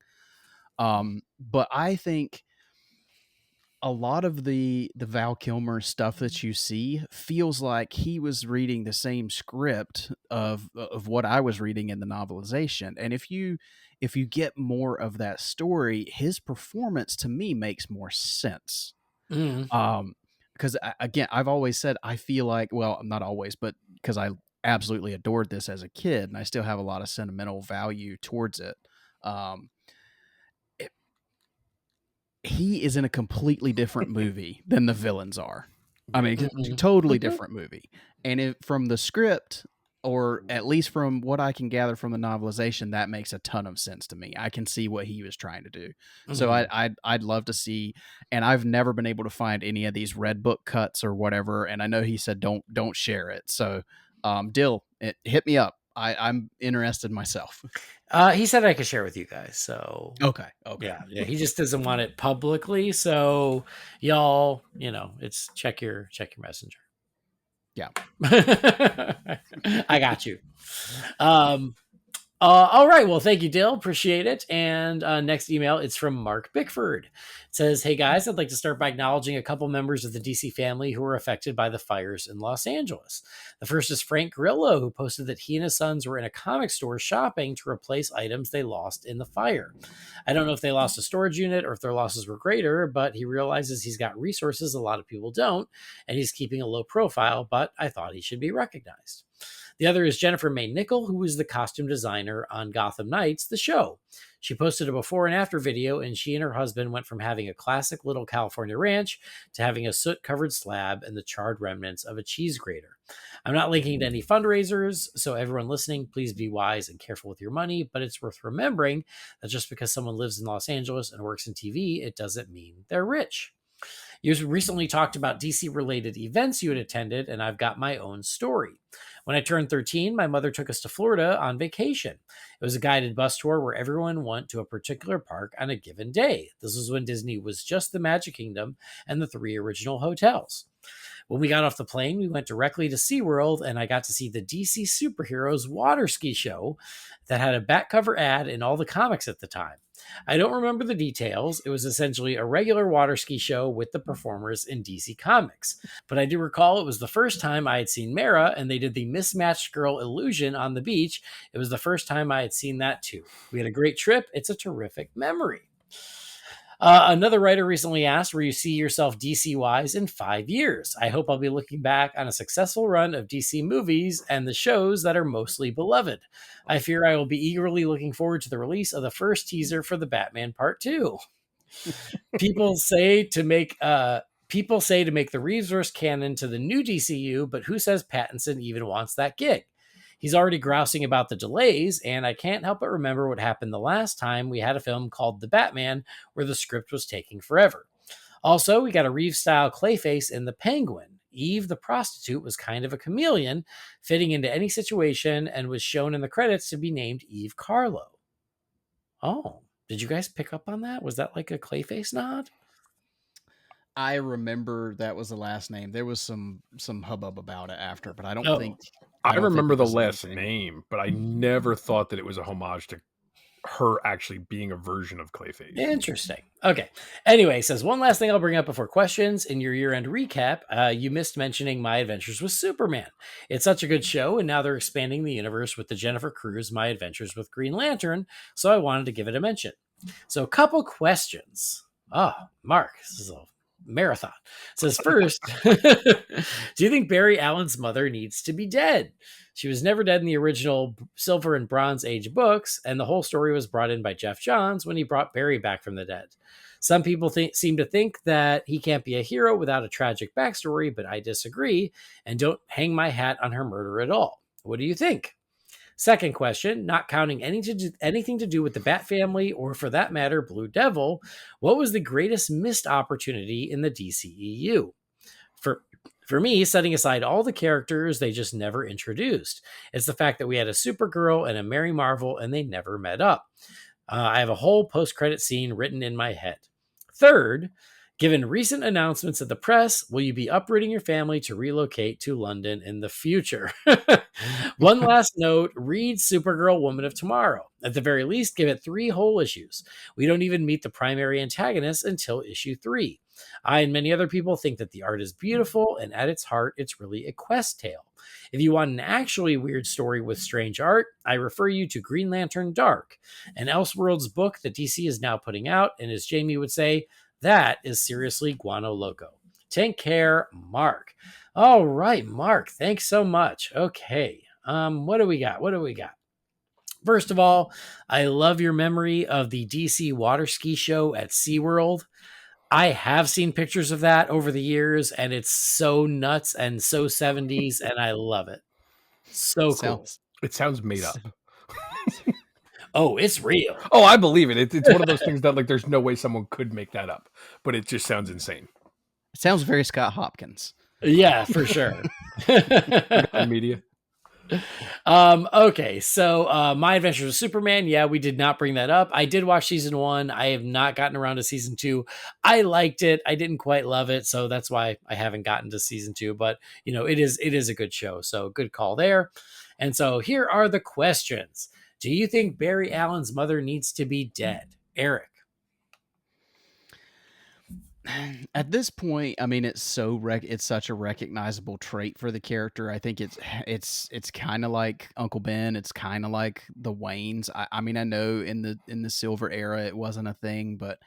But I think a lot of the Val Kilmer stuff that you see feels like he was reading the same script of what I was reading in the novelization. And if you get more of that story, his performance to me makes more sense. Mhm. Because again, I've always said I feel like, well, not always, but because I absolutely adored this as a kid, and I still have a lot of sentimental value towards it. Um, it he is in a completely different movie than the villains are. I mean, Mhm. totally Mhm. different movie. And from the script, or at least from what I can gather from the novelization, that makes a ton of sense to me. I can see what he was trying to do. So Mhm. I'd love to see. And I've never been able to find any of these Red Book cuts or whatever. And I know he said don't share it. So, Dill, hit me up. I'm interested myself. He said I could share with you guys. So Okay. Okay. yeah. He just doesn't want it publicly. So y'all, it's check your messenger. Yeah. I got you. Um, all right. Well, thank you, Dill. Appreciate it. And next email, it's from Mark Bickford. It says, "Hey guys, I'd like to start by acknowledging a couple members of the DC family who were affected by the fires in Los Angeles. The first is Frank Grillo, who posted that he and his sons were in a comic store shopping to replace items they lost in the fire. I don't know if they lost a storage unit or if their losses were greater, but he realizes he's got resources a lot of people don't, and he's keeping a low profile, but I thought he should be recognized. The other is Jennifer May Nickel, who was the costume designer on Gotham Knights, the show. She posted a before and after video, and she and her husband went from having a classic little California ranch to having a soot-covered slab and the charred remnants of a cheese grater. I'm not linking to any fundraisers, so everyone listening, please be wise and careful with your money, but it's worth remembering that just because someone lives in Los Angeles and works in TV, it doesn't mean they're rich. You recently talked about DC-related events you had attended, and I've got my own story. When I turned 13, my mother took us to Florida on vacation. It was a guided bus tour where everyone went to a particular park on a given day. This was when Disney was just the Magic Kingdom and the 3 original hotels. When we got off the plane, we went directly to SeaWorld, and I got to see the DC Superheroes water ski show that had a back cover ad in all the comics at the time. I don't remember the details. It was essentially a regular water ski show with the performers in DC Comics. But I do recall it was the first time I had seen Mara, and they did the mismatched girl illusion on the beach. It was the first time I had seen that too. We had a great trip. It's a terrific memory. Another writer recently asked where you see yourself DC-wise in 5 years. I hope I'll be looking back on a successful run of DC movies and the shows that are mostly beloved. I fear I will be eagerly looking forward to the release of the first teaser for the Batman Part 2. People say to make the Reeveverse canon to the new DCU, but who says Pattinson even wants that gig? He's already grousing about the delays, and I can't help but remember what happened the last time we had a film called The Batman, where the script was taking forever. Also, we got a Reeves-style Clayface in The Penguin. Eve, the prostitute, was kind of a chameleon, fitting into any situation, and was shown in the credits to be named Eve Carlo. Oh, did you guys pick up on that? Was that like a Clayface nod? I remember that was the last name. There was some hubbub about it after, but I don't think. I don't remember think the it was last anything. name, but I never thought that it was a homage to her actually being a version of Clayface. Interesting. Okay. Anyway, says one last thing I'll bring up before questions. In your year-end recap, you missed mentioning My Adventures with Superman. It's such a good show, and now they're expanding the universe with the Jennifer Cruz My Adventures with Green Lantern, so I wanted to give it a mention. So a couple questions. Oh, Mark, this is a marathon. Says first, do you think Barry Allen's mother needs to be dead? She was never dead in the original Silver and Bronze Age books, and the whole story was brought in by Jeff Johns when he brought Barry back from the dead. Some people seem to think that he can't be a hero without a tragic backstory, but I disagree and don't hang my hat on her murder at all. What do you think? Second question, not counting anything to do with the Bat family or, for that matter, Blue Devil, what was the greatest missed opportunity in the DCEU? For me, setting aside all the characters they just never introduced, it's the fact that we had a Supergirl and a Mary Marvel and they never met up. I have a whole post-credit scene written in my head. Third, given recent announcements at the press, will you be uprooting your family to relocate to London in the future? One last note, read Supergirl Woman of Tomorrow. At the very least, give it 3 whole issues. We don't even meet the primary antagonist until issue 3. I and many other people think that the art is beautiful, and at its heart, it's really a quest tale. If you want an actually weird story with strange art, I refer you to Green Lantern Dark, an Elseworlds book that DC is now putting out, and as Jamie would say, that is seriously guano loco. Take care, Mark. All right, Mark, thanks so much. Okay, what do we got? First of all, I love your memory of the DC water ski show at SeaWorld. I have seen pictures of that over the years, and it's so nuts and so 70s, and I love it. So cool. It sounds made up. Oh, it's real. Oh, I believe it. It's one of those things that like there's no way someone could make that up, but it just sounds insane. It sounds very Scott Hopkins. Yeah, for sure. Media. Okay, so My Adventures with Superman, yeah, we did not bring that up. I did watch season 1. I have not gotten around to season 2. I liked it. I didn't quite love it, so that's why I haven't gotten to season 2, but you know, it is a good show, so good call there. And so here are the questions. Do you think Barry Allen's mother needs to be dead? Eric. At this point, I mean, it's such a recognizable trait for the character. I think it's kind of like Uncle Ben. It's kind of like the Waynes. I mean, I know in the Silver era it wasn't a thing, but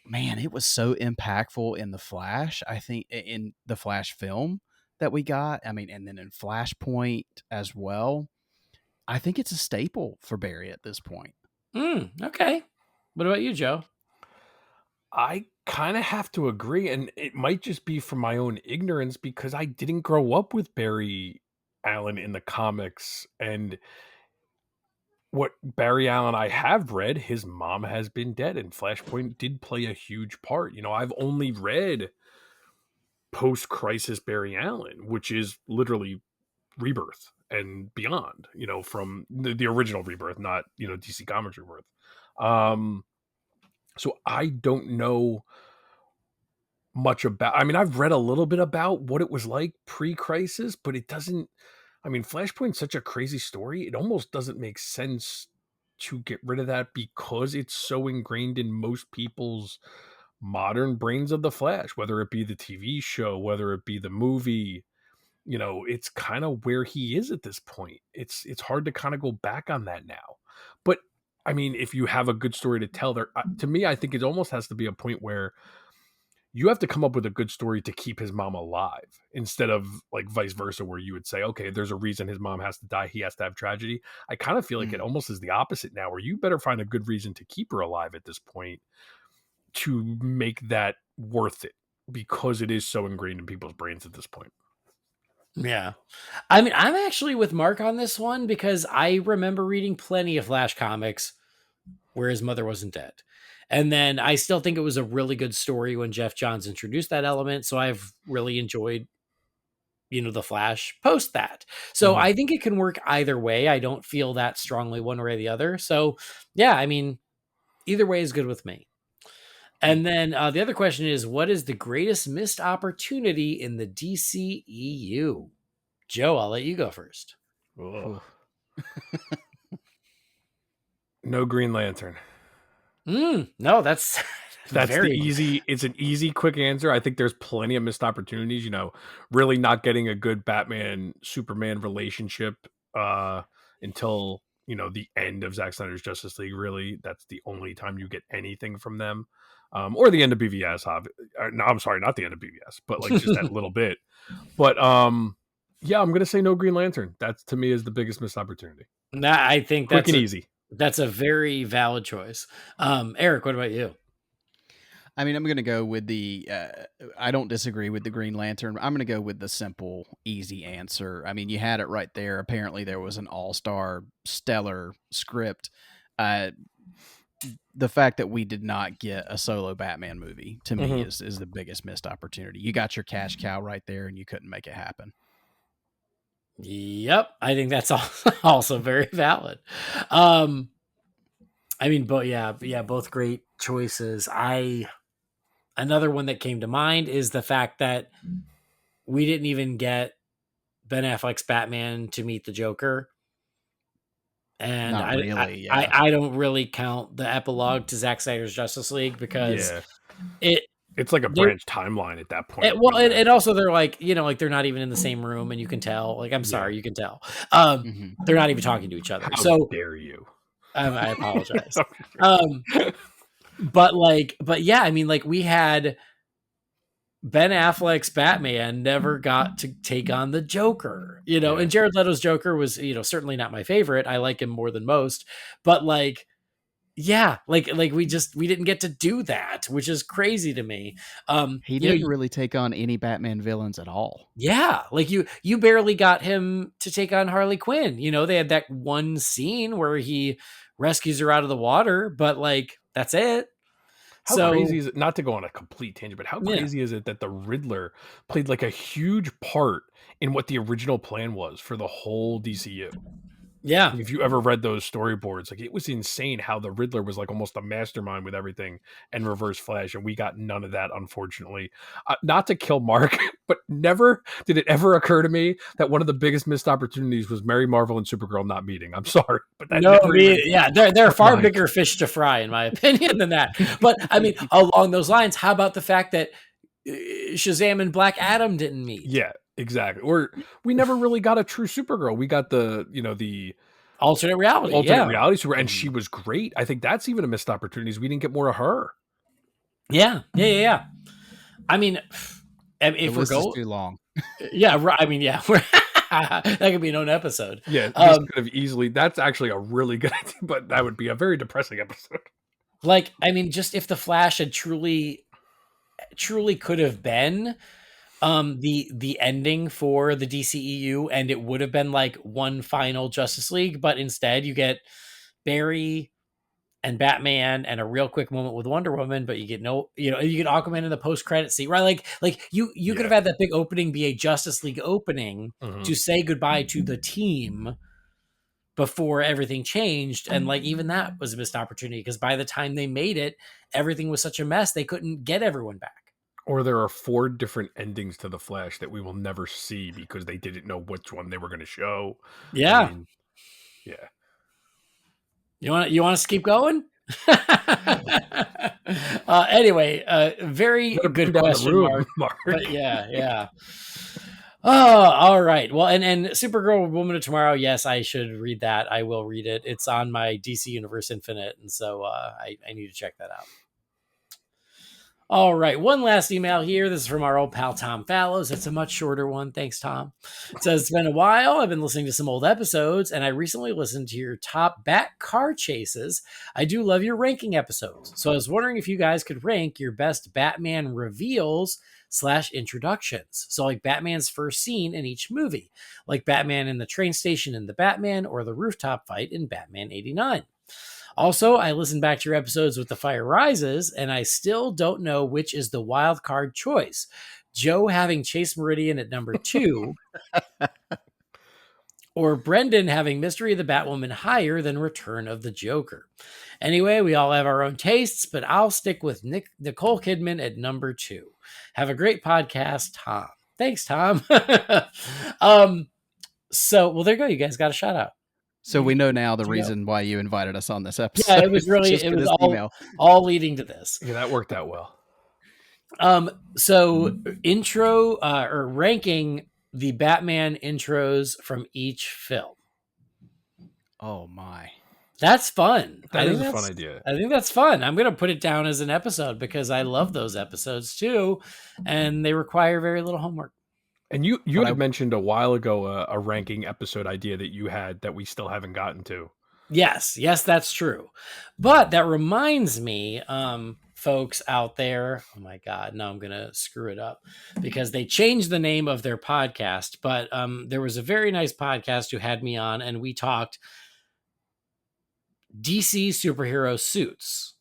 man, it was so impactful in the Flash. I think in the Flash film that we got, I mean, and then in Flashpoint as well, I think it's a staple for Barry at this point. Okay. What about you, Joe? I kind of have to agree, and it might just be from my own ignorance because I didn't grow up with Barry Allen in the comics, and what Barry Allen I have read, his mom has been dead, and Flashpoint did play a huge part. I've only read post-crisis Barry Allen, which is literally Rebirth and beyond, from the original Rebirth, not, DC Comics Rebirth. So I don't know much about, I've read a little bit about what it was like pre-crisis, but it doesn't, Flashpoint's such a crazy story. It almost doesn't make sense to get rid of that because it's so ingrained in most people's modern brains of the Flash, whether it be the TV show, whether it be the movie. It's kind of where he is at this point. It's hard to kind of go back on that now. But if you have a good story to tell there, to me, I think it almost has to be a point where you have to come up with a good story to keep his mom alive instead of like vice versa, where you would say, okay, there's a reason his mom has to die. He has to have tragedy. I kind of feel like it almost is the opposite now, where you better find a good reason to keep her alive at this point to make that worth it, because it is so ingrained in people's brains at this point. Yeah. I'm actually with Mark on this one because I remember reading plenty of Flash comics where his mother wasn't dead. And then I still think it was a really good story when Jeff Johns introduced that element. So I've really enjoyed, the Flash post that. So I think it can work either way. I don't feel that strongly one way or the other. So yeah, either way is good with me. And then the other question is, what is the greatest missed opportunity in the DCEU? Joe, I'll let you go first. No Green Lantern. No, that's the easy. It's an easy, quick answer. I think there's plenty of missed opportunities. Really not getting a good Batman Superman relationship until the end of Zack Snyder's Justice League. Really, that's the only time you get anything from them, or the end of BVS. No, I'm sorry, not the end of BVS, but like just that little bit. But yeah, I'm gonna say no Green Lantern. That to me is the biggest missed opportunity. Nah, I think quick and easy. That's a very valid choice. Eric, what about you? I'm going to go with I don't disagree with the Green Lantern. I'm going to go with the simple, easy answer. You had it right there. Apparently there was an all-star stellar script. The fact that we did not get a solo Batman movie to me is the biggest missed opportunity. You got your cash cow right there and you couldn't make it happen. Yep. I think that's also very valid. Both great choices. Another one that came to mind is the fact that we didn't even get Ben Affleck's Batman to meet the Joker. And I don't really count the epilogue to Zack Snyder's Justice League because it's like a branch timeline at that point. And also they're like, they're not even in the same room and you can tell, like, I'm sorry, you can tell. They're not even talking to each other. How dare you? I apologize. But yeah, we had Ben Affleck's Batman never got to take on the Joker, and Jared Leto's Joker was, certainly not my favorite. I like him more than most, but we didn't get to do that, which is crazy to me. He didn't really take on any Batman villains at all. Yeah. You barely got him to take on Harley Quinn. They had that one scene where he rescues her out of the water, but that's it. How crazy is it, not to go on a complete tangent, but how crazy is it that the Riddler played like a huge part in what the original plan was for the whole DCU? Yeah. If you ever read those storyboards, it was insane how the Riddler was like almost a mastermind with everything and Reverse Flash. And we got none of that, unfortunately. Not to kill Mark, but never did it ever occur to me that one of the biggest missed opportunities was Mary Marvel and Supergirl not meeting. I'm sorry, but that they're far bigger fish to fry, in my opinion, than that. But along those lines, how about the fact that Shazam and Black Adam didn't meet? Yeah. Exactly. Or we never really got a true Supergirl. We got the alternate reality super, and she was great. I think that's even a missed opportunity. Is we didn't get more of her. Yeah. If it was too long. Yeah, right. I mean, yeah, that could be an own episode. Yeah, this could have easily. That's actually a really good idea, but that would be a very depressing episode. Like, I mean, just if the Flash had truly could have been the ending for the DCEU, and it would have been like one final Justice League, but instead you get Barry and Batman and a real quick moment with Wonder Woman, but you get you get Aquaman in the post-credit scene, right? Like you could have had that big opening be a Justice League opening to say goodbye to the team before everything changed. And like, even that was a missed opportunity, because by the time they made it, everything was such a mess, they couldn't get everyone back. Or there are 4 different endings to the Flash that we will never see because they didn't know which one they were going to show. Yeah. I mean, yeah. You want us to keep going? Anyway, very good question, Mark. But yeah. Oh, all right. Well, and Supergirl Woman of Tomorrow, yes, I should read that. I will read it. It's on my DC Universe Infinite, and so I need to check that out. All right, one last email here. This is from our old pal Tom Fallows. It's a much shorter one. Thanks, Tom. It says, it's been a while. I've been listening to some old episodes, and I recently listened to your top Bat car chases. I do love your ranking episodes. So I was wondering if you guys could rank your best Batman reveals / introductions. So like Batman's first scene in each movie, like Batman in the train station in The Batman, or the rooftop fight in Batman 89. Also, I listened back to your episodes with The Fire Rises, and I still don't know which is the wild card choice. Joe having Chase Meridian at number 2, or Brendan having Mystery of the Batwoman higher than Return of the Joker. Anyway, we all have our own tastes, but I'll stick with Nicole Kidman at number 2. Have a great podcast, Tom. Thanks, Tom. So, well, there you go. You guys got a shout out. So we know now the reason why you invited us on this episode. Yeah, it was really, it was all leading to this. Yeah, that worked out well. So intro or ranking the Batman intros from each film. Oh my. That's fun. That is a fun idea. I think that's fun. I'm going to put it down as an episode because I love those episodes too. And they require very little homework. And you had mentioned a while ago a ranking episode idea that you had that we still haven't gotten to. Yes, that's true. But that reminds me, folks out there, oh my God, now I'm going to screw it up because they changed the name of their podcast. But there was a very nice podcast who had me on, and we talked DC superhero suits.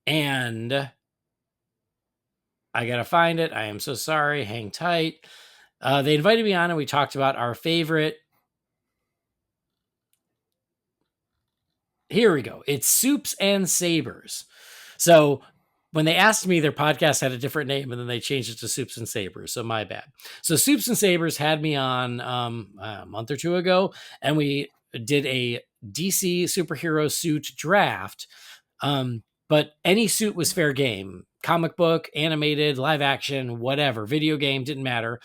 And I got to find it. I am so sorry. Hang tight. They invited me on and we talked about our favorite. Here we go. It's Soups and Sabers. So when they asked me, their podcast had a different name and then they changed it to Soups and Sabers. So my bad. So Soups and Sabers had me on a month or two ago, and we did a DC superhero suit draft. But any suit was fair game. Comic book, animated, live action, whatever, video game, didn't matter.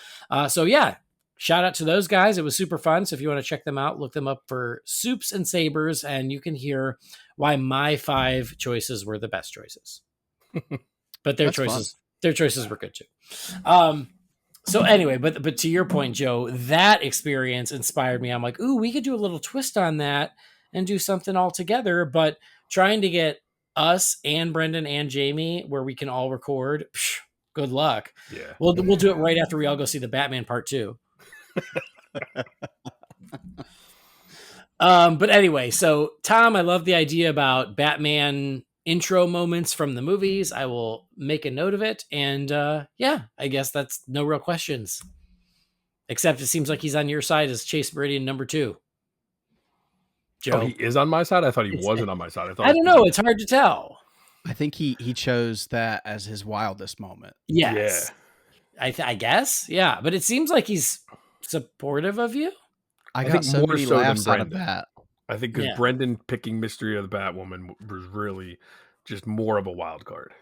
So yeah, shout out to those guys. It was super fun. So if you want to check them out, look them up for Soups and Sabers, and you can hear why my 5 choices were the best choices. But their choices were good too. So anyway, but to your point, Joe, that experience inspired me. I'm like, ooh, we could do a little twist on that and do something all together. But trying to get us and Brendan and Jamie where we can all record, good luck. Yeah, we'll do it right after we all go see the Batman Part 2. But anyway, so Tom, I love the idea about Batman intro moments from the movies. I will make a note of it, and yeah, I guess that's no real questions. Except it seems like he's on your side as Chase Meridian number 2. Joe. Oh, he is on my side? I thought he wasn't on my side. I don't know. It's hard to tell. I think he chose that as his wildest moment. Yes. Yeah. I guess. Yeah. But it seems like he's supportive of you. I got so many laughs out of that. I think because Brendan picking Mystery of the Batwoman was really just more of a wild card.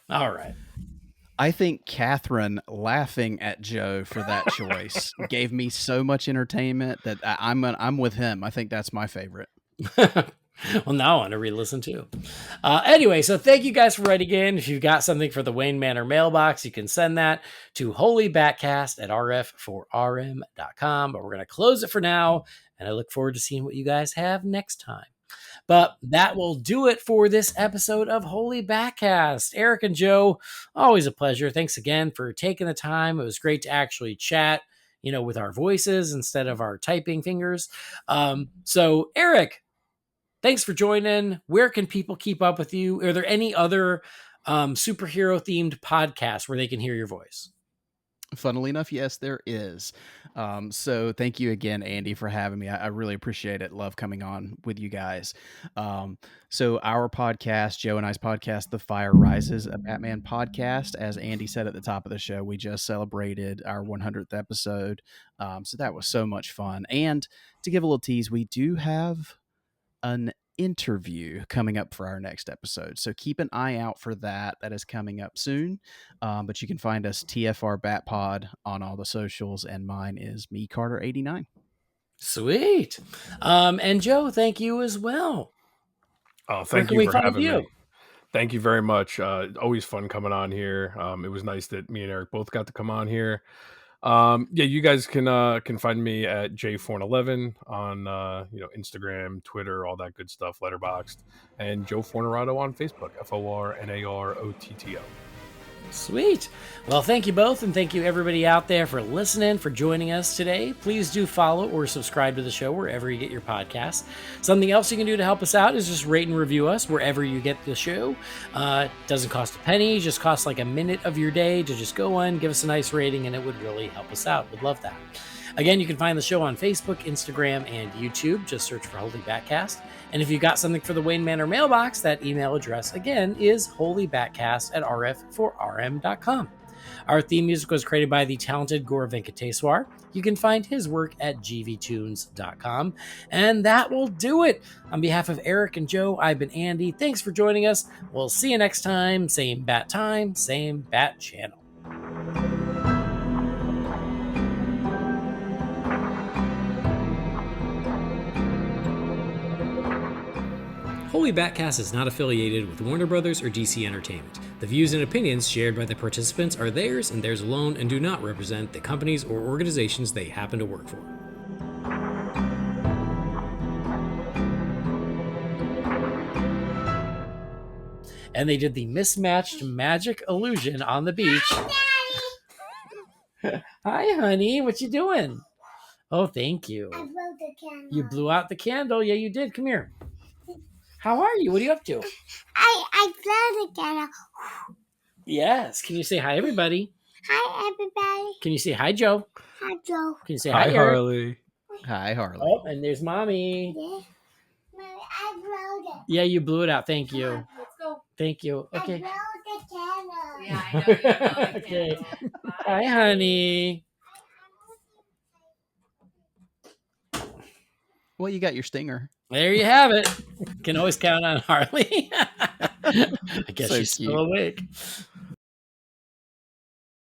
All right. I think Catherine laughing at Joe for that choice gave me so much entertainment that I'm with him. I think that's my favorite. Well, now I want to re-listen too. Anyway, so thank you guys for writing in. If you've got something for the Wayne Manor mailbox, you can send that to holybatcast@rf4rm.com. But we're going to close it for now, and I look forward to seeing what you guys have next time. But that will do it for this episode of Holy BatCast. Eric and Joe, always a pleasure. Thanks again for taking the time. It was great to actually chat, with our voices instead of our typing fingers. So Eric, thanks for joining. Where can people keep up with you? Are there any other superhero themed podcasts where they can hear your voice? Funnily enough, yes, there is. So thank you again, Andy, for having me. I really appreciate it. Love coming on with you guys. So our podcast, Joe and I's podcast, The Fire Rises, a Batman podcast, as Andy said at the top of the show, we just celebrated our 100th episode. So that was so much fun. And to give a little tease, we do have an interview coming up for our next episode. So keep an eye out for that. That is coming up soon. But you can find us TFR Bat Pod on all the socials, and mine is me Carter 89. Sweet. And Joe, thank you as well. Oh, thank you for having me. Thank you very much. Always fun coming on here. It was nice that me and Eric both got to come on here. You guys can find me at J411 on Instagram, Twitter, all that good stuff, Letterboxd, and Joe Fornerato on Facebook, FORNAROTTO. Sweet. Well, thank you both, and thank you everybody out there for listening, for joining us today. Please do follow or subscribe to the show wherever you get your podcasts. Something else you can do to help us out is just rate and review us wherever you get the show. It doesn't cost a penny, just costs like a minute of your day to just go on, give us a nice rating, and it would really help us out. We'd love that. Again, you can find the show on Facebook, Instagram, and YouTube. Just search for Holy BatCast. And if you've got something for the Wayne Manor mailbox, that email address again is holybatcast@rf4rm.com. Our theme music was created by the talented Gaurav Venkateswar. You can find his work at gvtunes.com. And that will do it. On behalf of Eric and Joe, I've been Andy. Thanks for joining us. We'll see you next time. Same bat time, same bat channel. Holy BatCast is not affiliated with Warner Brothers or DC Entertainment. The views and opinions shared by the participants are theirs and theirs alone and do not represent the companies or organizations they happen to work for. And they did the mismatched magic illusion on the beach. Hi, honey. What you doing? Oh, thank you. I blew the candle. You blew out the candle. Yeah, you did. Come here. How are you? What are you up to? I blew the candle. Yes. Can you say hi, everybody? Hi, everybody. Can you say hi, Joe? Hi, Joe. Can you say hi, Eric? Harley. Hi, Harley. Oh, and there's Mommy. Yeah. Mommy, I blew it. Yeah, you blew it out. Thank you. Let's go. Thank you. Okay. I blew the candle. Yeah, I know you blew the Okay. candle. Bye. Hi, honey. Well, you got your stinger. There you have it. Can always count on Harley. I guess So she's cute. still awake.